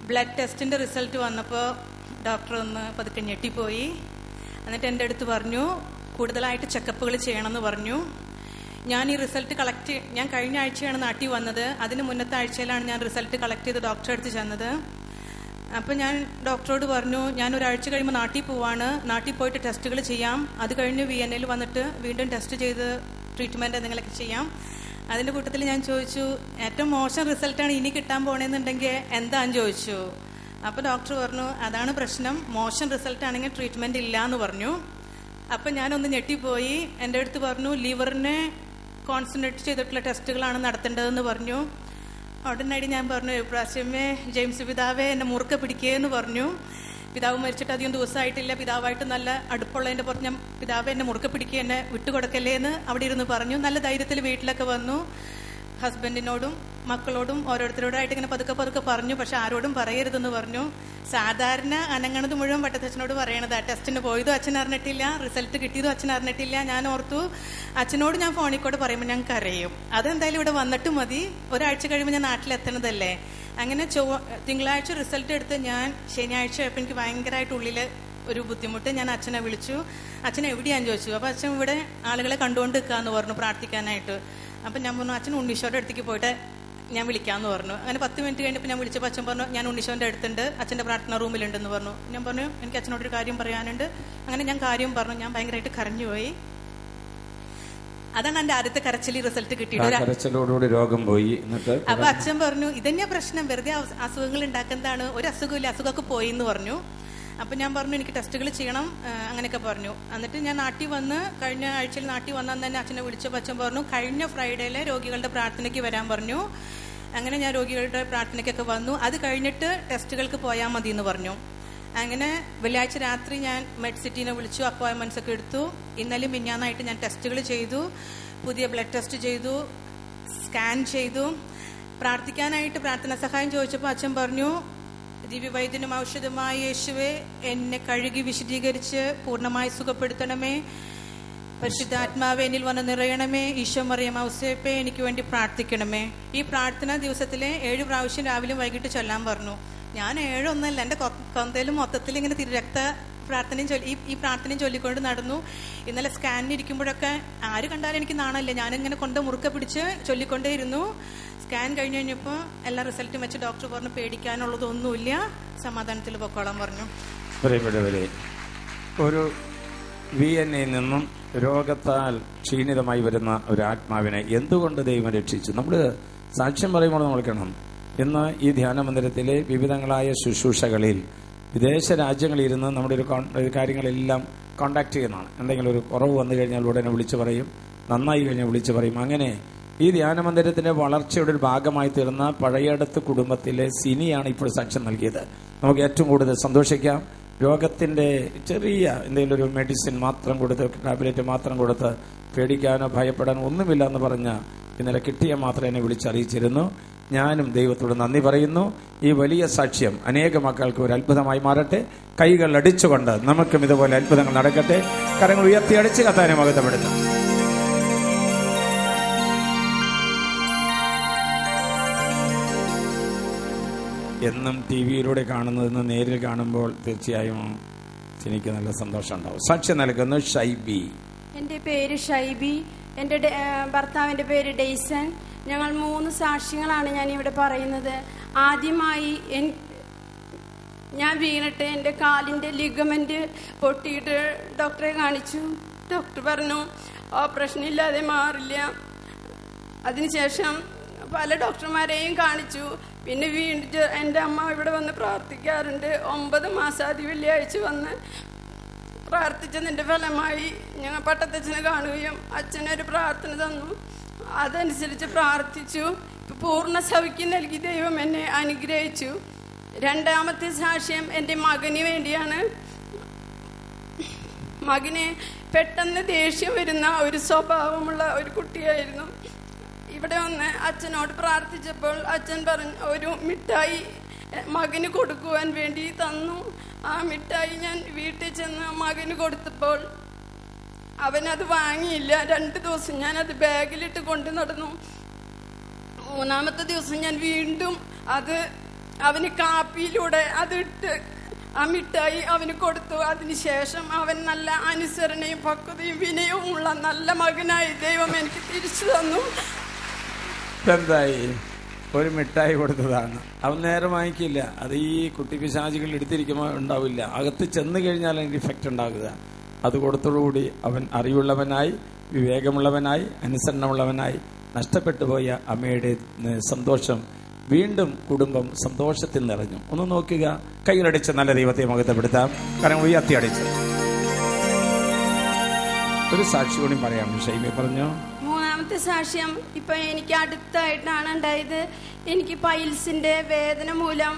ബ്ലഡ് ടെസ്റ്റിന്റെ റിസൾട്ട് വന്നപ്പോൾ ഡോക്ടർ ഒന്ന് പതുക്കെ ഞെട്ടിപ്പോയി. എന്നിട്ട് എൻ്റെ അടുത്ത് പറഞ്ഞു കൂടുതലായിട്ട് ചെക്കപ്പുകൾ ചെയ്യണമെന്ന് പറഞ്ഞു. ഞാൻ ഈ റിസൾട്ട് ഞാൻ കഴിഞ്ഞ ആഴ്ചയാണ് നാട്ടിൽ വന്നത്. അതിന് മുന്നത്തെ ആഴ്ചയിലാണ് ഞാൻ റിസൾട്ട് കളക്ട് ചെയ്ത് ഡോക്ടറെ അടുത്ത് ചെന്നത്. അപ്പം ഞാൻ ഡോക്ടറോട് പറഞ്ഞു ഞാൻ ഒരാഴ്ച കഴിയുമ്പോൾ നാട്ടിൽ പോവാണ്, നാട്ടിൽ പോയിട്ട് ടെസ്റ്റുകൾ ചെയ്യാം, അത് കഴിഞ്ഞ് വിയന്നയിൽ വന്നിട്ട് വീണ്ടും ടെസ്റ്റ് ചെയ്ത് ട്രീറ്റ്മെൻറ്റ് എന്തെങ്കിലുമൊക്കെ ചെയ്യാം. അതിൻ്റെ കൂട്ടത്തിൽ ഞാൻ ചോദിച്ചു ഏറ്റവും മോശം റിസൾട്ടാണ് ഇനി കിട്ടാൻ പോണേന്നുണ്ടെങ്കിൽ എന്താന്ന് ചോദിച്ചു. അപ്പോൾ ഡോക്ടർ പറഞ്ഞു അതാണ് പ്രശ്നം, മോശം റിസൾട്ട് ആണെങ്കിൽ ട്രീറ്റ്മെൻറ്റ് ഇല്ല എന്ന് പറഞ്ഞു. അപ്പം ഞാനൊന്ന് ഞെട്ടിപ്പോയി. എൻ്റെ അടുത്ത് പറഞ്ഞു ലിവറിനെ കോൺസെൻട്രേറ്റ് ചെയ്തിട്ടുള്ള ടെസ്റ്റുകളാണ് നടത്തേണ്ടതെന്ന് പറഞ്ഞു. ഉടനടി ഞാൻ പറഞ്ഞു ഇപ്രാവശ്യമേ ജെയിംസ് പിതാവേ എന്നെ മുറുക്കെ പിടിക്കുകയെന്ന് പറഞ്ഞു. പിതാവ് മരിച്ചിട്ട് അധികം ദിവസമായിട്ടില്ല, പിതാവായിട്ട് നല്ല അടുപ്പുള്ളതിൻ്റെ പുറത്ത് ഞാൻ പിതാവ് എന്നെ മുറുക്കെ പിടിക്കുക, എന്നെ വിട്ടുകൊടുക്കല്ലേ എന്ന് അവിടെ ഇരുന്ന് പറഞ്ഞു. നല്ല ധൈര്യത്തിൽ വീട്ടിലൊക്കെ വന്നു. ഹസ്ബൻഡിനോടും മക്കളോടും ഓരോരുത്തരോടായിട്ട് ഇങ്ങനെ പതുക്കെ പതുക്കെ പറഞ്ഞു. പക്ഷെ ആരോടും പറയരുതെന്ന് പറഞ്ഞു. സാധാരണ അനങ്ങണത് മുഴുവൻ വട്ടത്തച്ഛനോട് പറയണതാ. ടെസ്റ്റിന് പോയതും അച്ഛൻ അറിഞ്ഞിട്ടില്ല, റിസൾട്ട് കിട്ടിയതും അച്ഛൻ അറിഞ്ഞിട്ടില്ല. ഞാൻ ഓർത്തു അച്ഛനോട് ഞാൻ ഫോണിൽ കൂടെ പറയുമ്പോൾ ഞങ്ങൾക്ക് അറിയും, അതെന്തായാലും ഇവിടെ വന്നിട്ട് മതി, ഒരാഴ്ച കഴിയുമ്പോൾ ഞാൻ നാട്ടിലെത്തണതല്ലേ. അങ്ങനെ തിങ്കളാഴ്ച റിസൾട്ട് എടുത്ത് ഞാൻ ശനിയാഴ്ച ആയപ്പോൾ എനിക്ക് ഭയങ്കരമായിട്ട് ഉള്ളിൽ ഒരു ബുദ്ധിമുട്ട്. ഞാൻ അച്ഛനെ വിളിച്ചു. അച്ഛനെ എവിടെയാന്ന് ചോദിച്ചു. അപ്പോൾ അച്ഛൻ ഇവിടെ ആളുകളെ കണ്ടുകൊണ്ട് നിൽക്കാന്ന് പറഞ്ഞു പ്രാർത്ഥിക്കാനായിട്ട്. അപ്പം ഞാൻ പറഞ്ഞു അച്ഛൻ ഉണ്ണീശോയുടെ അടുത്തേക്ക് പോയിട്ട് ഞാൻ വിളിക്കാമെന്ന് പറഞ്ഞു. അങ്ങനെ 10 മിനിറ്റ് കഴിഞ്ഞപ്പോൾ ഞാൻ വിളിച്ചപ്പോൾ അച്ഛൻ പറഞ്ഞു ഞാൻ ഉണ്ണീശോൻ്റെ അടുത്തുണ്ട്, അച്ഛൻ്റെ പ്രാർത്ഥന റൂമിലുണ്ടെന്ന് പറഞ്ഞു. ഞാൻ പറഞ്ഞു എനിക്ക് അച്ഛനോടൊരു കാര്യം പറയാനുണ്ട്. അങ്ങനെ ഞാൻ കാര്യം പറഞ്ഞു. ഞാൻ ഭയങ്കരമായിട്ട് കരഞ്ഞുപോയി. അതാണ് എന്റെ ആദ്യത്തെ കരച്ചിൽ റിസൾട്ട് കിട്ടിയത്. കരച്ചിലോടുകൂടി രോഗം പോയി. എന്നിട്ട് അപ്പൊ അച്ഛൻ പറഞ്ഞു ഇതന്നെയാ പ്രശ്നം, വെറുതെ അസുഖങ്ങൾ ഉണ്ടാക്കുന്നതാണ്, ഒരു അസുഖമില്ല, അസുഖമൊക്കെ പോയി എന്ന് പറഞ്ഞു. അപ്പൊ ഞാൻ പറഞ്ഞു എനിക്ക് ടെസ്റ്റുകൾ ചെയ്യണം അങ്ങനെയൊക്കെ പറഞ്ഞു. എന്നിട്ട് ഞാൻ നാട്ടിൽ വന്ന് കഴിഞ്ഞ ആഴ്ചയിൽ നാട്ടിൽ വന്നാൽ തന്നെ അച്ഛനെ വിളിച്ചപ്പോൾ അച്ഛൻ പറഞ്ഞു കഴിഞ്ഞ ഫ്രൈഡേയിലെ രോഗികളുടെ പ്രാർത്ഥനയ്ക്ക് വരാൻ പറഞ്ഞു. അങ്ങനെ ഞാൻ രോഗികളുടെ പ്രാർത്ഥനയ്ക്കൊക്കെ വന്നു. അത് കഴിഞ്ഞിട്ട് ടെസ്റ്റുകൾക്ക് പോയാൽ മതി എന്ന് പറഞ്ഞു. അങ്ങനെ വെള്ളിയാഴ്ച രാത്രി ഞാൻ മെഡ് സിറ്റിനെ വിളിച്ചു, അപ്പോയിൻമെന്റ്സ് ഒക്കെ എടുത്തു. ഇന്നലെ മിഞ്ഞാന്നായിട്ട് ഞാൻ ടെസ്റ്റുകൾ ചെയ്തു, പുതിയ ബ്ലഡ് ടെസ്റ്റ് ചെയ്തു, സ്കാൻ ചെയ്തു. പ്രാർത്ഥിക്കാനായിട്ട് പ്രാർത്ഥനാ സഹായം ചോദിച്ചപ്പോൾ അച്ഛൻ പറഞ്ഞു ദിവ്യവൈദ്യനും ഔഷധമായ യേശുവേ എന്നെ കഴുകി വിശദീകരിച്ച് പൂർണ്ണമായി സുഖപ്പെടുത്തണമേ, പരിശുദ്ധാത്മാവെ എന്നിൽ വന്ന് നിറയണമേ, ഈശോ മറിയം ഔസേപ്പേ എനിക്ക് വേണ്ടി പ്രാർത്ഥിക്കണമേ. ഈ പ്രാർത്ഥന ദിവസത്തിലെ 7 പ്രാവശ്യം രാവിലെ വൈകിട്ട് ചൊല്ലാൻ പറഞ്ഞു. ഞാൻ 7 ഒന്നല്ല, എൻ്റെ കൊന്തയിലും മൊത്തത്തിൽ ഇങ്ങനെ രക്ത പ്രാർത്ഥനയും ഈ പ്രാർത്ഥനയും ചൊല്ലിക്കൊണ്ട് നടന്നു. ഇന്നലെ സ്കാനിന് ഇരിക്കുമ്പോഴൊക്കെ ആര് കണ്ടാലും എനിക്ക് നാണല്ലേ, ഞാനിങ്ങനെ കൊണ്ട് മുറുക്കെ പിടിച്ച് ചൊല്ലിക്കൊണ്ടേയിരുന്നു. സ്കാൻ കഴിഞ്ഞ് കഴിഞ്ഞപ്പോൾ എല്ലാ റിസൾട്ടും വെച്ച് ഡോക്ടർ പറഞ്ഞു പേടിക്കാനുള്ളതൊന്നുമില്ല, സമാധാനത്തിൽ പൊക്കോളാൻ പറഞ്ഞു. ഒരു VNA നിന്നും രോഗത്താൽ ക്ഷീണിതമായി വരുന്ന ഒരു ആത്മാവിനെ എന്തുകൊണ്ട് ദൈവം രക്ഷിച്ചു? നമ്മൾ സാക്ഷ്യം പറയുമ്പോൾ നമ്മൾ കാണണം. ഇന്ന് ഈ ധ്യാന മന്ദിരത്തിലെ വിവിധങ്ങളായ ശുശ്രൂഷകളിൽ വിദേശ രാജ്യങ്ങളിൽ ഇരുന്ന് നമ്മുടെ ഒരു കാര്യങ്ങളെല്ലാം കോണ്ടാക്ട് ചെയ്യുന്നതാണ്. എന്തെങ്കിലും ഒരു കുറവ് വന്നു കഴിഞ്ഞാൽ ഉടനെ വിളിച്ചു പറയും, നന്നായി കഴിഞ്ഞാൽ വിളിച്ചു പറയും. അങ്ങനെ ഈ ധ്യാന മന്ദിരത്തിന്റെ വളർച്ചയുടെ ഒരു ഭാഗമായി തീർന്ന പഴയടത്ത് കുടുംബത്തിലെ സിനിയാണ് ഇപ്പോൾ സാക്ഷ്യം നൽകിയത്. നമുക്ക് ഏറ്റവും കൂടുതൽ സന്തോഷിക്കാം. രോഗത്തിന്റെ ചെറിയ എന്തെങ്കിലും ഒരു മെഡിസിൻ മാത്രം കൊടുത്ത്, ടാബ്ലറ്റ് മാത്രം കൊടുത്ത് പേടിക്കാനോ ഭയപ്പെടാനോ ഒന്നുമില്ല എന്ന് പറഞ്ഞ ഇന്നലെ കിട്ടിയ മാത്രം എന്നെ വിളിച്ചറിയിച്ചിരുന്നു. ഞാനും ദൈവത്തോട് നന്ദി പറയുന്നു. ഈ വലിയ സാക്ഷ്യം അനേക മക്കൾക്ക് ഒരു അത്ഭുതമായി മാറട്ടെ. കൈകൾ അടിച്ചുകൊണ്ട് നമുക്കും ഇതുപോലെ അത്ഭുതങ്ങൾ നടക്കട്ടെ. കരങ്ങൾ ഉയർത്തി അടിച്ച് കർത്താവിനെ മഹത്വപ്പെടുത്താം. എന്നും TV-യിലൂടെ കാണുന്നതെന്ന് നേരിൽ കാണുമ്പോൾ തീർച്ചയായും എനിക്ക് നല്ല സന്തോഷം ഉണ്ടാവും. സാക്ഷ്യം നൽകുന്നു ഷൈബി. എൻ്റെ പേര് ഷൈബി, എൻ്റെ ഭർത്താവിൻ്റെ പേര് ഡെയ്സൺ. ഞങ്ങൾ 3 സാക്ഷ്യങ്ങളാണ് ഞാൻ ഇവിടെ പറയുന്നത്. ആദ്യമായി ഞാൻ വീണിട്ട് എൻ്റെ കാലിൻ്റെ ലിഗമെന്റ് പൊട്ടിയിട്ട് ഡോക്ടറെ കാണിച്ചു. ഡോക്ടർ പറഞ്ഞു ഓപ്പറേഷൻ ഇല്ലാതെ മാറില്ല. അതിനുശേഷം പല ഡോക്ടർമാരെയും കാണിച്ചു. പിന്നെ വീണ്ടും എൻ്റെ അമ്മ ഇവിടെ വന്ന് പ്രാർത്ഥിക്കാറുണ്ട്. 9 മാസാദി വെള്ളിയാഴ്ച വന്ന് പ്രാർത്ഥിച്ചതിൻ്റെ ഫലമായി ഞങ്ങൾ പട്ടത്തച്ഛനെ കാണുകയും അച്ഛനൊരു പ്രാർത്ഥന തന്നു. അതനുസരിച്ച് പ്രാർത്ഥിച്ചു. പൂർണ്ണ സൗഖ്യം നൽകി ദൈവം എന്നെ അനുഗ്രഹിച്ചു. രണ്ടാമത്തെ സാക്ഷ്യം എൻ്റെ മകന് വേണ്ടിയാണ്. മകന് പെട്ടെന്ന് ദേഷ്യം വരുന്ന ഒരു സ്വഭാവമുള്ള ഒരു കുട്ടിയായിരുന്നു. ഇവിടെ വന്ന് അച്ഛനോട് പ്രാർത്ഥിച്ചപ്പോൾ അച്ഛൻ പറഞ്ഞു ഒരു മിഠായി മകന് കൊടുക്കുവാൻ വേണ്ടി തന്നു. ആ മിഠായി ഞാൻ വീട്ടിൽ ചെന്ന് മകന് കൊടുത്തപ്പോൾ അവനത് വാങ്ങിയില്ല. 2 ദിവസം ഞാൻ അത് ബാഗിലിട്ട് കൊണ്ടു നടന്നു. 3-ാമത്തെ ദിവസം ഞാൻ വീണ്ടും അത് അവന് കാപ്പിയിലൂടെ അതിട്ട് ആ മിഠായി അവന് കൊടുത്തു. അതിനുശേഷം അവൻ നല്ല അനുസരണയും പക്വതയും വിനയവും ഉള്ള നല്ല മകനായി ദൈവം എനിക്ക് തിരിച്ചു തന്നു. എന്തായി? ഒരു മിഠായി കൊടുത്തതാണ്. അവൻ നേരെ വാങ്ങിക്കില്ല. അത് ഈ കുട്ടി പിശാചികൾ എടുത്തിരിക്കുമ്പോൾ ഉണ്ടാവില്ല. അകത്ത് ചെന്ന് കഴിഞ്ഞാൽ അതിന് ഇഫക്റ്റ് ഉണ്ടാകുക. അത് കൊടുത്തോടുകൂടി അവൻ അറിവുള്ളവനായി, വിവേകമുള്ളവനായി, അനുസരണമുള്ളവനായി. നഷ്ടപ്പെട്ടു പോയ അമ്മയുടെ സന്തോഷം വീണ്ടും കുടുംബം സന്തോഷത്തിൽ നിറഞ്ഞു. ഒന്ന് നോക്കുക. കൈകളടിച്ച് നല്ല ദൈവത്തെ മഹത്വപ്പെടുത്താം. കാരണം ഉയർത്തി അടിച്ച് ഒരു സാക്ഷി കൂടി പറയാം. ഷൈമി പറഞ്ഞു. 3-ാമത്തെ സാക്ഷ്യം ഇപ്പൊ എനിക്ക് അടുത്തായിട്ടാണ് ഉണ്ടായത്. എനിക്ക് പൈൽസിന്റെ വേദന മൂലം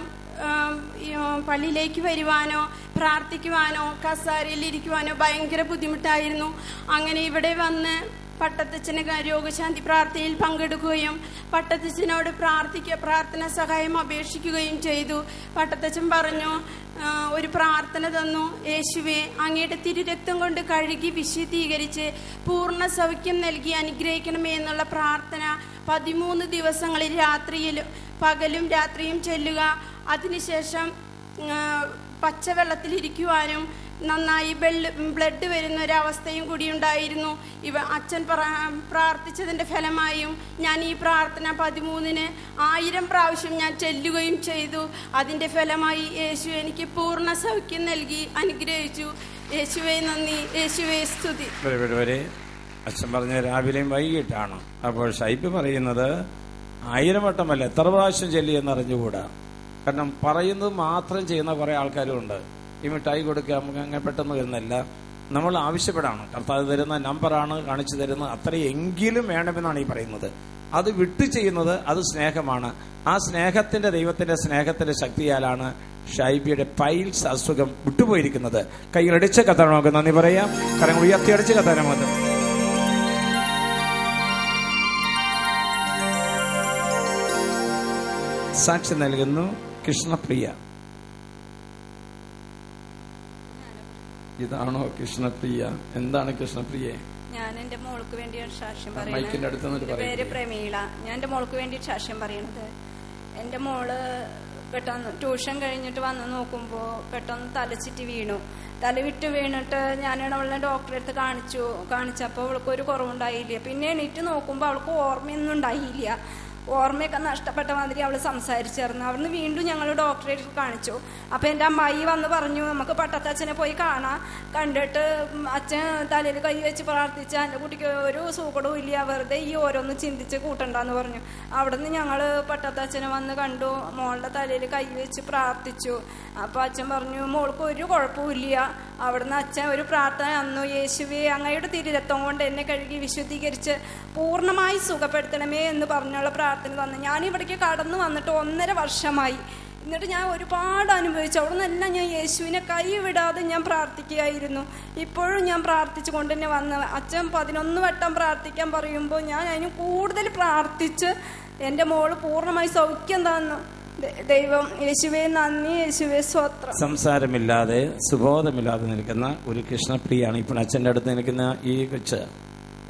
പള്ളിയിലേക്ക് വരുവാനോ പ്രാർത്ഥിക്കുവാനോ കസാരയിൽ ഇരിക്കുവാനോ ഭയങ്കര ബുദ്ധിമുട്ടായിരുന്നു. അങ്ങനെ ഇവിടെ വന്ന് പട്ടത്തച്ഛന് രോഗശാന്തി പ്രാർത്ഥനയിൽ പങ്കെടുക്കുകയും പട്ടത്തച്ഛനോട് പ്രാർത്ഥന സഹായം അപേക്ഷിക്കുകയും ചെയ്തു. പട്ടത്തച്ഛൻ പറഞ്ഞു ഒരു പ്രാർത്ഥന തന്നു. യേശുവേ അങ്ങയുടെ തിരുരക്തം കൊണ്ട് കഴുകി വിശുദ്ധീകരിച്ച് പൂർണ്ണ സൗഖ്യം നൽകി അനുഗ്രഹിക്കണമേ എന്നുള്ള പ്രാർത്ഥന 13 ദിവസങ്ങളിൽ പകലും രാത്രിയും ചൊല്ലുക. അതിനുശേഷം പച്ചവെള്ളത്തിലിരിക്കുവാനും നന്നായി ബ്ലഡ് വരുന്ന ഒരവസ്ഥയും കൂടി ഉണ്ടായിരുന്നു. അച്ഛൻ പ്രാർത്ഥിച്ചതിൻ്റെ ഫലമായും ഞാൻ ഈ പ്രാർത്ഥന 13-ന് 1000 പ്രാവശ്യം ഞാൻ ചൊല്ലുകയും ചെയ്തു. അതിൻ്റെ ഫലമായി യേശു എനിക്ക് പൂർണ്ണ സൗഖ്യം നൽകി അനുഗ്രഹിച്ചു. യേശുവേ നന്ദി, യേശുവേ സ്തുതി. അച്ഛൻ പറഞ്ഞ രാവിലെയും വൈകിട്ടാണ്. അപ്പോൾ ഷൈബ് പറയുന്നത് 1000 വട്ടമല്ല, എത്ര പ്രാവശ്യം ചൊല്ലിയെന്ന് അറിഞ്ഞുകൂടാ. കാരണം പറയുന്നത് മാത്രം ചെയ്യുന്ന കുറെ ആൾക്കാരും ഉണ്ട്. ഈ മിഠായി കൊടുക്കുക നമുക്ക് അങ്ങനെ പെട്ടെന്ന് വരുന്നില്ല. നമ്മൾ ആവശ്യപ്പെടാണ്. കർത്താവ് തരുന്ന നമ്പറാണ് കാണിച്ചു തരുന്നത്. അത്രയെങ്കിലും വേണമെന്നാണ് ഈ പറയുന്നത്. അത് വിട്ടു ചെയ്യുന്നത് അത് സ്നേഹമാണ്. ആ സ്നേഹത്തിന്റെ, ദൈവത്തിന്റെ സ്നേഹത്തിന്റെ ശക്തിയാലാണ് ഷൈബിയുടെ പൈൽസ് അസുഖം വിട്ടുപോയിരിക്കുന്നത്. കൈകളടിച്ച് കത്താൻ നമുക്ക് നന്ദി പറയാം. കരങ്ങൾ ഉയർത്തിയടിച്ച് കത്താൻ നമുക്ക്. സാക്ഷി നൽകുന്നു കൃഷ്ണപ്രിയ. ഇതാണോ കൃഷ്ണപ്രിയ? എന്താണ് കൃഷ്ണപ്രിയ? ഞാൻ എന്റെ മോൾക്ക് വേണ്ടിയാണ് സാക്ഷ്യം മൈക്കിന്റെ അടുത്ത് പറയുന്നത്. പേര് പ്രമീള. ഞാൻ എന്റെ മോൾക്ക് വേണ്ടി സാക്ഷ്യം പറയണത്. എന്റെ മോള് പെട്ടെന്ന് ട്യൂഷൻ കഴിഞ്ഞിട്ട് വന്ന് നോക്കുമ്പോ പെട്ടെന്ന് തലച്ചിട്ട് വീണു. തലവിട്ട് വീണിട്ട് ഞാനാണ് അവളെ ഡോക്ടറെ അടുത്ത് കാണിച്ചപ്പോൾ അവൾക്ക് ഒരു കുറവുണ്ടായില്ല. പിന്നെ എണീറ്റ് നോക്കുമ്പോൾ അവൾക്ക് ഓർമ്മയൊന്നും ഉണ്ടായില്ല. ഓർമ്മയൊക്കെ നഷ്ടപ്പെട്ട മാതിരി അവൾ സംസാരിച്ചിരുന്നു. അവിടുന്ന് വീണ്ടും ഞങ്ങൾ ഡോക്ടറെ കാണിച്ചു. അപ്പൊ എന്റെ അമ്മായി വന്ന് പറഞ്ഞു നമുക്ക് പട്ടത്തച്ഛനെ പോയി കാണാം. കണ്ടിട്ട് അച്ഛൻ തലയിൽ കൈ വെച്ച് പ്രാർത്ഥിച്ച എന്റെ കുട്ടിക്ക് ഒരു സൂക്കടവും ഇല്ല, വെറുതെ ഈ ഓരോന്ന് ചിന്തിച്ച് കൂട്ടണ്ടെന്ന് പറഞ്ഞു. അവിടുന്ന് ഞങ്ങള് പട്ടത്തച്ഛനെ വന്ന് കണ്ടു. മോളുടെ തലയിൽ കൈ വെച്ച് പ്രാർത്ഥിച്ചു. അപ്പൊ അച്ഛൻ പറഞ്ഞു മോൾക്ക് ഒരു കുഴപ്പമില്ല. അവിടുന്ന് അച്ഛൻ ഒരു പ്രാർത്ഥന തന്നു. യേശുവേ, അങ്ങയുടെ തിരുരക്തം കൊണ്ട് എന്നെ കഴുകി വിശുദ്ധീകരിച്ച് പൂർണ്ണമായി സുഖപ്പെടുത്തണമേ എന്ന് പറഞ്ഞുള്ള പ്രാർത്ഥന തന്നു. ഞാനിവിടേക്ക് കടന്നു വന്നിട്ട് 1.5 വർഷമായി. എന്നിട്ട് ഞാൻ ഒരുപാട് അനുഭവിച്ചു. അവിടെ നിന്നെല്ലാം ഞാൻ യേശുവിനെ കൈവിടാതെ ഞാൻ പ്രാർത്ഥിക്കുകയായിരുന്നു. ഇപ്പോഴും ഞാൻ പ്രാർത്ഥിച്ചു കൊണ്ട് തന്നെ വന്ന് അച്ഛൻ 11 വട്ടം പ്രാർത്ഥിക്കാൻ പറയുമ്പോൾ ഞാൻ അതിന് കൂടുതൽ പ്രാർത്ഥിച്ച് എൻ്റെ മോള് പൂർണ്ണമായി സൗഖ്യം തന്നു. ദൈവം, യേശുവേ നന്ദി, യേശുവേ സ്വത്രം. സംസാരമില്ലാതെ സുബോധമില്ലാതെ നിൽക്കുന്ന ഒരു കൃഷ്ണപ്രിയാണ് ഇപ്പോൾ അച്ഛൻ്റെ അടുത്ത് നിൽക്കുന്ന ഈ കൊച്ച്.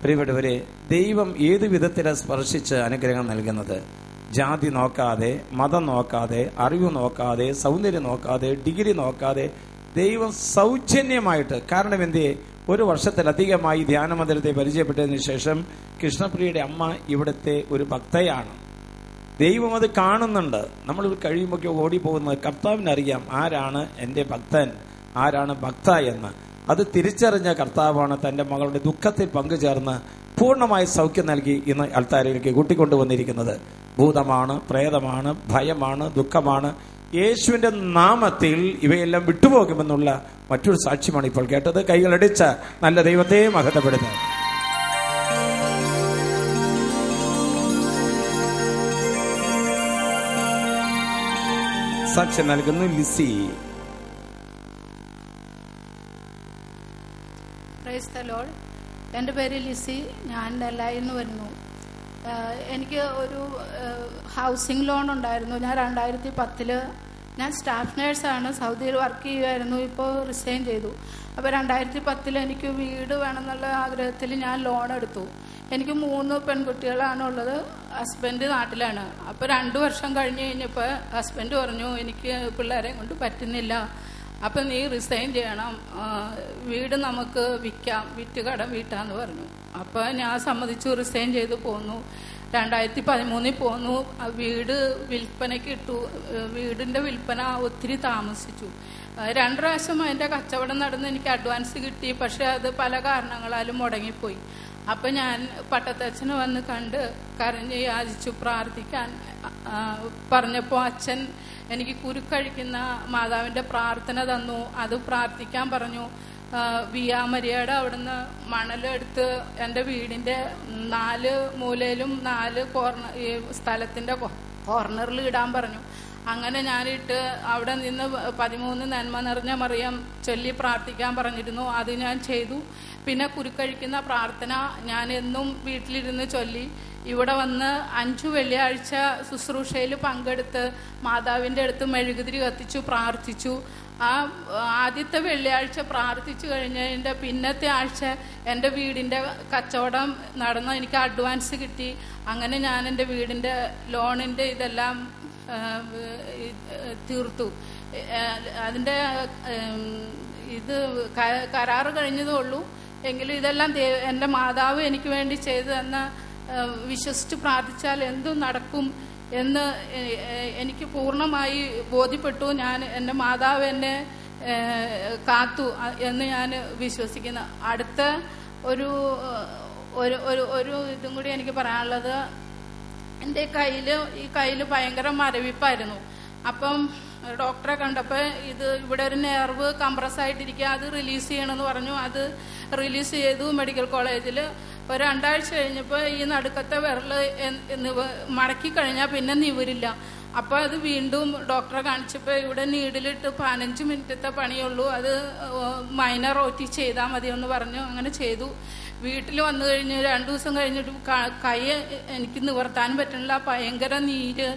പ്രിയപ്പെട്ടവരെ, ദൈവം ഏത് വിധത്തിലാണ് സ്പർശിച്ച് അനുഗ്രഹം നൽകുന്നത്? ജാതി നോക്കാതെ, മതം നോക്കാതെ, അറിവ് നോക്കാതെ, സൗന്ദര്യം നോക്കാതെ, ഡിഗ്രി നോക്കാതെ ദൈവം സൗജന്യമായിട്ട്. കാരണം എന്തേ? 1 വർഷത്തിലധികമായി ധ്യാനമന്ദിരത്തെ പരിചയപ്പെട്ടതിന് ശേഷം കൃഷ്ണപ്രിയയുടെ അമ്മ ഇവിടുത്തെ ഒരു ഭക്തയാണ്. ദൈവം അത് കാണുന്നുണ്ട്. നമ്മൾ കഴിയുമ്പോൾ ഓടിപ്പോകുന്നത് കർത്താവിനറിയാം ആരാണ് എൻ്റെ ഭക്തൻ, ആരാണ് ഭക്ത എന്ന്. അത് തിരിച്ചറിഞ്ഞ കർത്താവാണ് തന്റെ മകളുടെ ദുഃഖത്തിൽ പങ്കുചേർന്ന് പൂർണ്ണമായി സൗഖ്യം നൽകി ഇന്ന് അൾത്താരയിലേക്ക് കൂട്ടിക്കൊണ്ടുവന്നിരിക്കുന്നത്. ഭൂതമാണ്, പ്രേതമാണ്, ഭയമാണ്, ദുഃഖമാണ്. യേശുവിന്റെ നാമത്തിൽ ഇവയെല്ലാം വിട്ടുപോകുമെന്നുള്ള മറ്റൊരു സാക്ഷ്യമാണ് ഇപ്പോൾ കേട്ടത്. കൈകളടിച്ച നല്ല ദൈവത്തെ മഹത്വപ്പെടുത്തുന്നത്. സാക്ഷ്യം നൽകുന്നു ലിസി. Praise the Lord. എൻ്റെ പേര് ലിസി. ഞാൻ നെല്ലായിൽ നിന്ന് വരുന്നു. എനിക്ക് ഒരു ഹൗസിംഗ് ലോൺ ഉണ്ടായിരുന്നു. ഞാൻ 2010 ഞാൻ സ്റ്റാഫ് നേഴ്സാണ്, സൗദിയിൽ വർക്ക് ചെയ്യുമായിരുന്നു. ഇപ്പോൾ റിസൈൻ ചെയ്തു. അപ്പോൾ 2010 എനിക്ക് വീട് വേണമെന്നുള്ള ആഗ്രഹത്തിൽ ഞാൻ ലോൺ എടുത്തു. എനിക്ക് 3 പെൺകുട്ടികളാണുള്ളത്. ഹസ്ബൻഡ് നാട്ടിലാണ്. അപ്പോൾ 2 വർഷം കഴിഞ്ഞ് കഴിഞ്ഞപ്പോൾ ഹസ്ബൻഡ് പറഞ്ഞു എനിക്ക് പിള്ളേരെ കൊണ്ട് പറ്റുന്നില്ല, അപ്പം നീ റിസൈൻ ചെയ്യണം, വീട് നമുക്ക് വിൽക്കാം, വിറ്റ് കടം വീട്ടാന്ന് പറഞ്ഞു. അപ്പോൾ ഞാൻ സമ്മതിച്ചു, റിസൈൻ ചെയ്ത് പോന്നു. 2013 പോന്നു. വീട് വിൽപ്പനയ്ക്ക് ഇട്ടു. വീടിൻ്റെ വിൽപ്പന ഒത്തിരി താമസിച്ചു. 2 പ്രാവശ്യം അതിൻ്റെ കച്ചവടം നടന്ന് എനിക്ക് അഡ്വാൻസ് കിട്ടി. പക്ഷെ അത് പല കാരണങ്ങളാലും മുടങ്ങിപ്പോയി. അപ്പം ഞാൻ പട്ടത്തച്ഛനെ വന്ന് കണ്ട് കരഞ്ഞ് യാചിച്ചു പ്രാർത്ഥിക്കാൻ പറഞ്ഞപ്പോൾ അച്ഛൻ എനിക്ക് കുരുക്കഴിക്കുന്ന മാതാവിൻ്റെ പ്രാർത്ഥന തന്നു. അത് പ്രാർത്ഥിക്കാൻ പറഞ്ഞു. വിയാ മരിയയുടെ അവിടുന്ന് മണലെടുത്ത് എൻ്റെ വീടിൻ്റെ 4 മൂലയിലും 4 സ്ഥലത്തിൻ്റെ കോർണറിൽ ഇടാൻ പറഞ്ഞു. അങ്ങനെ ഞാനിട്ട് അവിടെ നിന്ന് 13 നന്മ നിറഞ്ഞ മറിയം ചൊല്ലി പ്രാർത്ഥിക്കാൻ പറഞ്ഞിരുന്നു. അത് ഞാൻ ചെയ്തു. പിന്നെ കുരുക്കഴിക്കുന്ന പ്രാർത്ഥന ഞാൻ എന്നും വീട്ടിലിരുന്ന് ചൊല്ലി. ഇവിടെ വന്ന് 5 വെള്ളിയാഴ്ച ശുശ്രൂഷയിൽ പങ്കെടുത്ത് മാതാവിൻ്റെ അടുത്ത് മെഴുകുതിരി കത്തിച്ചു പ്രാർത്ഥിച്ചു. ആദ്യത്തെ വെള്ളിയാഴ്ച പ്രാർത്ഥിച്ചു കഴിഞ്ഞതിൻ്റെ പിന്നത്തെ ആഴ്ച എൻ്റെ വീടിൻ്റെ കച്ചവടം നടന്നു. എനിക്ക് അഡ്വാൻസ് കിട്ടി. അങ്ങനെ ഞാൻ എൻ്റെ വീടിൻ്റെ ലോണിൻ്റെ ഇതെല്ലാം തീർത്തു. അതിൻ്റെ ഇത് കരാറ് കഴിഞ്ഞതേ ഉള്ളൂ. എങ്കിലും ഇതെല്ലാം എൻ്റെ മാതാവ് എനിക്ക് വേണ്ടി ചെയ്തു തന്ന വിശ്വസിച്ച് പ്രാർത്ഥിച്ചാൽ എന്തും നടക്കും എന്ന് എനിക്ക് പൂർണ്ണമായി ബോധ്യപ്പെട്ടു. ഞാൻ എൻ്റെ മാതാവ് എന്നെ കാത്തു എന്ന് ഞാൻ വിശ്വസിക്കുന്നു. അടുത്ത ഒരു ഇതും കൂടി എനിക്ക് പറയാനുള്ളത്, എൻ്റെ ഈ കയ്യിൽ ഭയങ്കര മരവിപ്പായിരുന്നു. അപ്പം ഡോക്ടറെ കണ്ടപ്പോൾ ഇവിടെ ഒരു നെർവ് കംപ്രസ് ആയിട്ടിരിക്കുക, അത് റിലീസ് ചെയ്യണമെന്ന് പറഞ്ഞു. അത് റിലീസ് ചെയ്തു മെഡിക്കൽ കോളേജിൽ. ഒരു 2 ആഴ്ച കഴിഞ്ഞപ്പോൾ ഈ നടുക്കത്തെ വിരൽ മടക്കി കഴിഞ്ഞാൽ പിന്നെ നിവരില്ല. അപ്പോൾ അത് വീണ്ടും ഡോക്ടറെ കാണിച്ചപ്പോൾ ഇവിടെ നീഡിലിട്ട് 15 മിനിറ്റത്തെ പണിയുള്ളൂ, അത് മൈനർ OT ചെയ്താൽ മതിയെന്ന് പറഞ്ഞു. അങ്ങനെ ചെയ്തു. വീട്ടിൽ വന്നു കഴിഞ്ഞ് 2 ദിവസം കഴിഞ്ഞിട്ട് കൈ എനിക്ക് നിവർത്താൻ പറ്റണില്ല, ഭയങ്കര നീര്,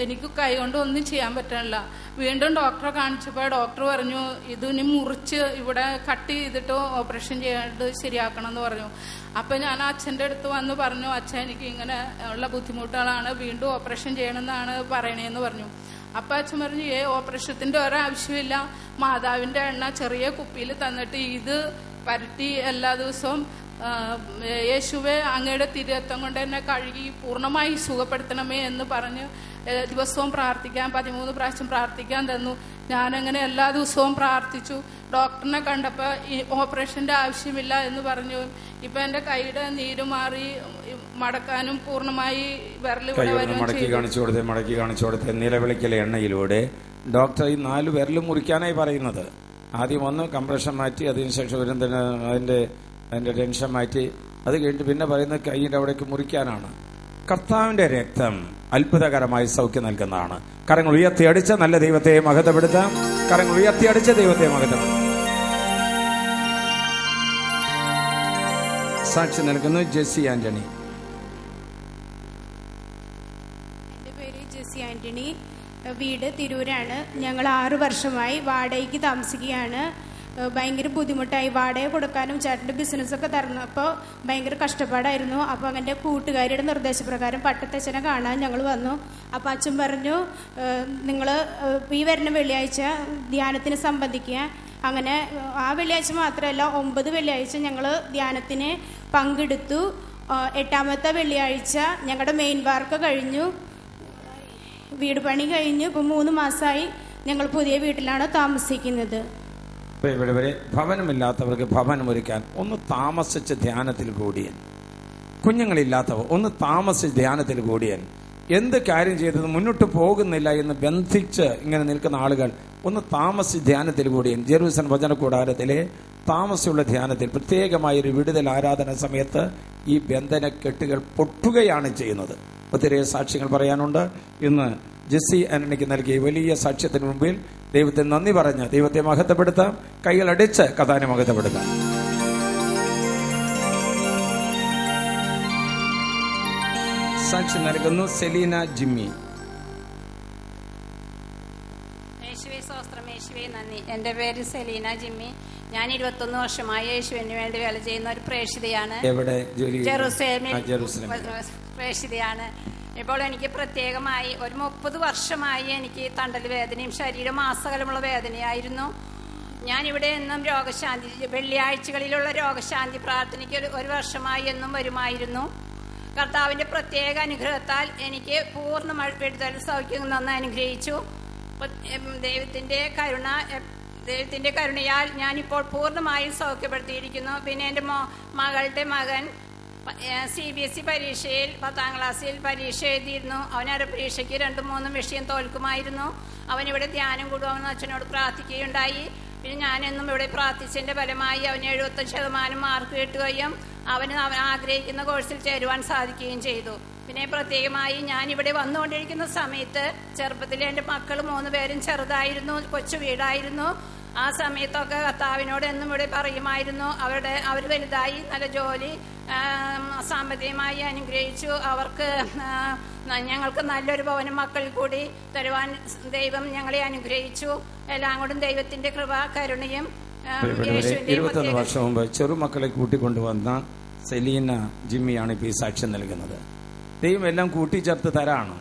എനിക്ക് കൈ കൊണ്ട് ഒന്നും ചെയ്യാൻ പറ്റണില്ല. വീണ്ടും ഡോക്ടറെ കാണിച്ചപ്പോൾ ഡോക്ടർ പറഞ്ഞു ഇതിനി മുറിച്ച് ഇവിടെ കട്ട് ചെയ്തിട്ട് ഓപ്പറേഷൻ ചെയ്യാണ്ട് ശരിയാക്കണം എന്ന് പറഞ്ഞു. അപ്പം ഞാൻ അച്ഛൻ്റെ അടുത്ത് വന്ന് പറഞ്ഞു, അച്ഛൻ എനിക്ക് ഇങ്ങനെ ഉള്ള ബുദ്ധിമുട്ടുകളാണ്, വീണ്ടും ഓപ്പറേഷൻ ചെയ്യണമെന്നാണ് പറയണേന്ന് പറഞ്ഞു. അപ്പം അച്ഛൻ പറഞ്ഞു ഓപ്പറേഷത്തിൻ്റെ ഒരാവശ്യമില്ല, മാതാവിൻ്റെ എണ്ണ ചെറിയ കുപ്പിയിൽ തന്നിട്ട് ഇത് പരട്ടി എല്ലാ ദിവസവും യേശുവെ അങ്ങയുടെ തിരുരക്തം കൊണ്ട് എന്നെ കഴുകി പൂർണ്ണമായി സുഖപ്പെടുത്തണമേ എന്ന് പറഞ്ഞ് ദിവസവും പ്രാർത്ഥിക്കാൻ 13 പ്രാവശ്യം പ്രാർത്ഥിക്കാൻ തന്നു. ഞാനങ്ങനെ എല്ലാ ദിവസവും പ്രാർത്ഥിച്ചു. ഡോക്ടറിനെ കണ്ടപ്പോൾ ഈ ഓപ്പറേഷൻ്റെ ആവശ്യമില്ല എന്ന് പറഞ്ഞു. ഇപ്പം എൻ്റെ കൈയുടെ നീര് മാറി മടക്കാനും പൂർണ്ണമായി മടക്കി കാണിച്ചു കൊടുത്തേ നിലവിളിക്കലെ എണ്ണയിലൂടെ ഡോക്ടർ ഈ 4 വിരലും മുറിക്കാനായി പറയുന്നത്. ആദ്യം ഒന്ന് കംപ്രഷൻ മാറ്റി, അതിനുശേഷം അതിന്റെ ടെൻഷൻ മാറ്റി, അത് കഴിഞ്ഞിട്ട് പിന്നെ പറയുന്നത് കൈയിന്റെ അവിടേക്ക് മുറിക്കാനാണ്. കർത്താവിന്റെ രക്തം അത്ഭുതകരമായി സൗഖ്യം നൽകുന്നതാണ്. കരങ്ങൾ ഉയർത്തിയടിച്ച നല്ല ദൈവത്തെ മഹത്വപ്പെടുത്താം. കരങ്ങൾ ഉയർത്തിയടിച്ച ദൈവത്തെ മഹത്വപ്പെടുത്താം. സാക്ഷി നൽകുന്നു ജെസ്സി ആന്റണി. എൻ്റെ പേര് ജെസ്സി ആന്റണി, വീട് തിരൂരാണ്. ഞങ്ങൾ 6 വർഷമായി വാടകയ്ക്ക് താമസിക്കുകയാണ്. ഭയങ്കര ബുദ്ധിമുട്ടായി, വാടക കൊടുക്കാനും ചേട്ടൻ്റെ ബിസിനസ്സൊക്കെ തന്നപ്പോൾ ഭയങ്കര കഷ്ടപ്പാടായിരുന്നു. അപ്പോൾ അങ്ങനെ കൂട്ടുകാരുടെ നിർദ്ദേശപ്രകാരം പട്ടത്തച്ഛനെ കാണാൻ ഞങ്ങൾ വന്നു. അപ്പോൾ അച്ഛൻ പറഞ്ഞു നിങ്ങൾ ഈ വരുന്ന വെള്ളിയാഴ്ച ധ്യാനത്തിന് സംബന്ധിക്കുക. അങ്ങനെ ആ വെള്ളിയാഴ്ച മാത്രമല്ല 9 വെള്ളിയാഴ്ച ഞങ്ങൾ ധ്യാനത്തിന് പങ്കെടുത്തു. 8ാമത്തെ വെള്ളിയാഴ്ച ഞങ്ങളുടെ മെയിൻ വർക്ക് കഴിഞ്ഞു, വീട് പണി കഴിഞ്ഞു. ഇപ്പോൾ 3 മാസമായി ഞങ്ങൾ പുതിയ വീട്ടിലാണ് താമസിക്കുന്നത്. ഇവിടെ വരെ ഭവനമില്ലാത്തവർക്ക് ഭവനമൊരുക്കാൻ ഒന്ന് താമസിച്ച് ധ്യാനത്തിൽ കൂടിയൻ, കുഞ്ഞുങ്ങളില്ലാത്തവർ ഒന്ന് താമസിച്ച് ധ്യാനത്തിൽ കൂടിയൻ, എന്ത് കാര്യം ചെയ്തത് മുന്നോട്ട് പോകുന്നില്ല എന്ന് ബന്ധിച്ച് ഇങ്ങനെ നിൽക്കുന്ന ആളുകൾ ഒന്ന് താമസിച്ച് ധ്യാനത്തിൽ കൂടിയൻ. ജെറുസലേം വചന കൂടാരത്തിലെ താമസിച്ചുള്ള ധ്യാനത്തിൽ പ്രത്യേകമായൊരു വിടുതൽ ആരാധന സമയത്ത് ഈ ബന്ധനക്കെട്ടുകൾ പൊട്ടുകയാണ് ചെയ്യുന്നത്. ഒത്തിരി സാക്ഷ്യങ്ങൾ പറയാനുണ്ട്. ഇന്ന് ജെസ്സി ആന്റണിക്ക് നൽകിയ വലിയ സാക്ഷ്യത്തിന് മുമ്പിൽ ദൈവത്തെ നന്ദി പറഞ്ഞ് ദൈവത്തെ മഹത്വപ്പെടുത്താം. കൈകളടിച്ച് കഥാനെ മഹത്വപ്പെടുത്താം. സാക്ഷി നൽകുന്നു സെലീന ജിമ്മി. യേശുവേ സ്തോത്രം, യേശുവേ നന്ദി. എൻ്റെ പേര് സെലീന ജിമ്മി. ഞാൻ 21 വർഷമായി യേശുവിന് വേണ്ടി വേല ചെയ്യുന്ന ഒരു പ്രേക്ഷിതയാണ്. എവിടെ ജോലി? ജെറുസലേമിൽ പ്രേക്ഷിതയാണ്. ഇപ്പോൾ എനിക്ക് പ്രത്യേകമായി ഒരു 30 വർഷമായി എനിക്ക് തണ്ടൽ വേദനയും ശരീരമാസകലമുള്ള വേദനയായിരുന്നു. ഞാനിവിടെ എന്നും രോഗശാന്തി, വെള്ളിയാഴ്ചകളിലുള്ള രോഗശാന്തി പ്രാർത്ഥനയ്ക്ക് 1 വർഷമായി എന്നും വരുമായിരുന്നു. കർത്താവിന്റെ പ്രത്യേക അനുഗ്രഹത്താൽ എനിക്ക് പൂർണ്ണ വിടുതൽ സൗഖ്യം നന്ന് അനുഗ്രഹിച്ചു. ദൈവത്തിന്റെ കരുണയാൽ ഞാനിപ്പോൾ പൂർണ്ണമായും സൗഖ്യപ്പെടുത്തിയിരിക്കുന്നു. പിന്നെ എൻ്റെ മകളുടെ മകൻ CBSE പരീക്ഷയിൽ 10ാം ക്ലാസ്സിൽ പരീക്ഷ എഴുതിയിരുന്നു. അവനൊരു പരീക്ഷയ്ക്ക് 2-3 വിഷയം തോൽക്കുമായിരുന്നു. അവനിവിടെ ധ്യാനം കൂടുവാമെന്ന് അച്ഛനോട് പ്രാർത്ഥിക്കുകയുണ്ടായി. പിന്നെ ഞാനെന്നും ഇവിടെ പ്രാർത്ഥിച്ചതിന്റെ ഫലമായി അവന് 75% മാർക്ക് കിട്ടുകയും അവൻ ആഗ്രഹിക്കുന്ന കോഴ്സിൽ ചേരുവാൻ സാധിക്കുകയും ചെയ്തു. പിന്നെ പ്രത്യേകമായി ഞാനിവിടെ വന്നുകൊണ്ടിരിക്കുന്ന സമയത്ത് ചെറുപ്പത്തിൽ എൻ്റെ മക്കൾ 3 പേരും ചെറുതായിരുന്നു, കൊച്ചു വീടായിരുന്നു. ആ സമയത്തൊക്കെ കർത്താവിനോട് എന്നും ഇവിടെ പറയുമായിരുന്നു. അവർ വലുതായി നല്ല ജോലി സാമ്പത്തികമായി അനുഗ്രഹിച്ചു. അവർക്ക് ഞങ്ങൾക്ക് നല്ലൊരു ഭവനം മക്കളിൽ കൂടി തരുവാൻ ദൈവം ഞങ്ങളെ അനുഗ്രഹിച്ചു. എല്ലാം കൊണ്ടും ദൈവത്തിന്റെ കൃപ കരുണയും. 21 വർഷം മുമ്പ് ചെറുമക്കളെ കൂട്ടിക്കൊണ്ടുവന്ന സെലീന ജിമ്മിയാണ് ഇപ്പോൾ ഈ സാക്ഷ്യം നൽകുന്നത്. ദൈവം എല്ലാം കൂട്ടിച്ചേർത്ത് തരാണ്.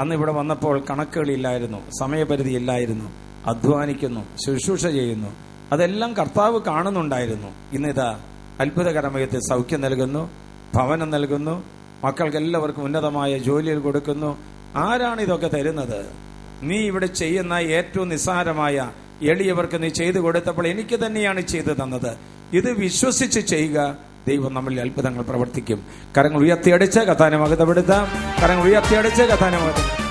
അന്ന് ഇവിടെ വന്നപ്പോൾ കണക്കുകളില്ലായിരുന്നു, സമയപരിധി ഇല്ലായിരുന്നു. അധ്വാനിക്കുന്നു, ശുശ്രൂഷ ചെയ്യുന്നു, അതെല്ലാം കർത്താവ് കാണുന്നുണ്ടായിരുന്നു. ഇന്നിതാ അത്ഭുതകരമായിട്ട് സൗഖ്യം നൽകുന്നു, ഭവനം നൽകുന്നു, മക്കൾക്ക് എല്ലാവർക്കും ഉന്നതമായ ജോലികൾ കൊടുക്കുന്നു. ആരാണ് ഇതൊക്കെ തരുന്നത്? നീ ഇവിടെ ചെയ്യുന്ന ഏറ്റവും നിസ്സാരമായ എളിയവർക്ക് നീ ചെയ്തു കൊടുത്തപ്പോൾ എനിക്ക് തന്നെയാണ് ചെയ്തു തന്നത്. ഇത് വിശ്വസിച്ച് ചെയ്യുക, ദൈവം നമ്മളിൽ അത്ഭുതങ്ങൾ പ്രവർത്തിക്കും. കരങ്ങൾ ഉയർത്തിയടിച്ച് കർത്താവിനെ മഹത്വപ്പെടുത്താം. കരങ്ങൾ ഉയർത്തിയടിച്ച് കർത്താവിനെ മഹത്വപ്പെടുത്താം.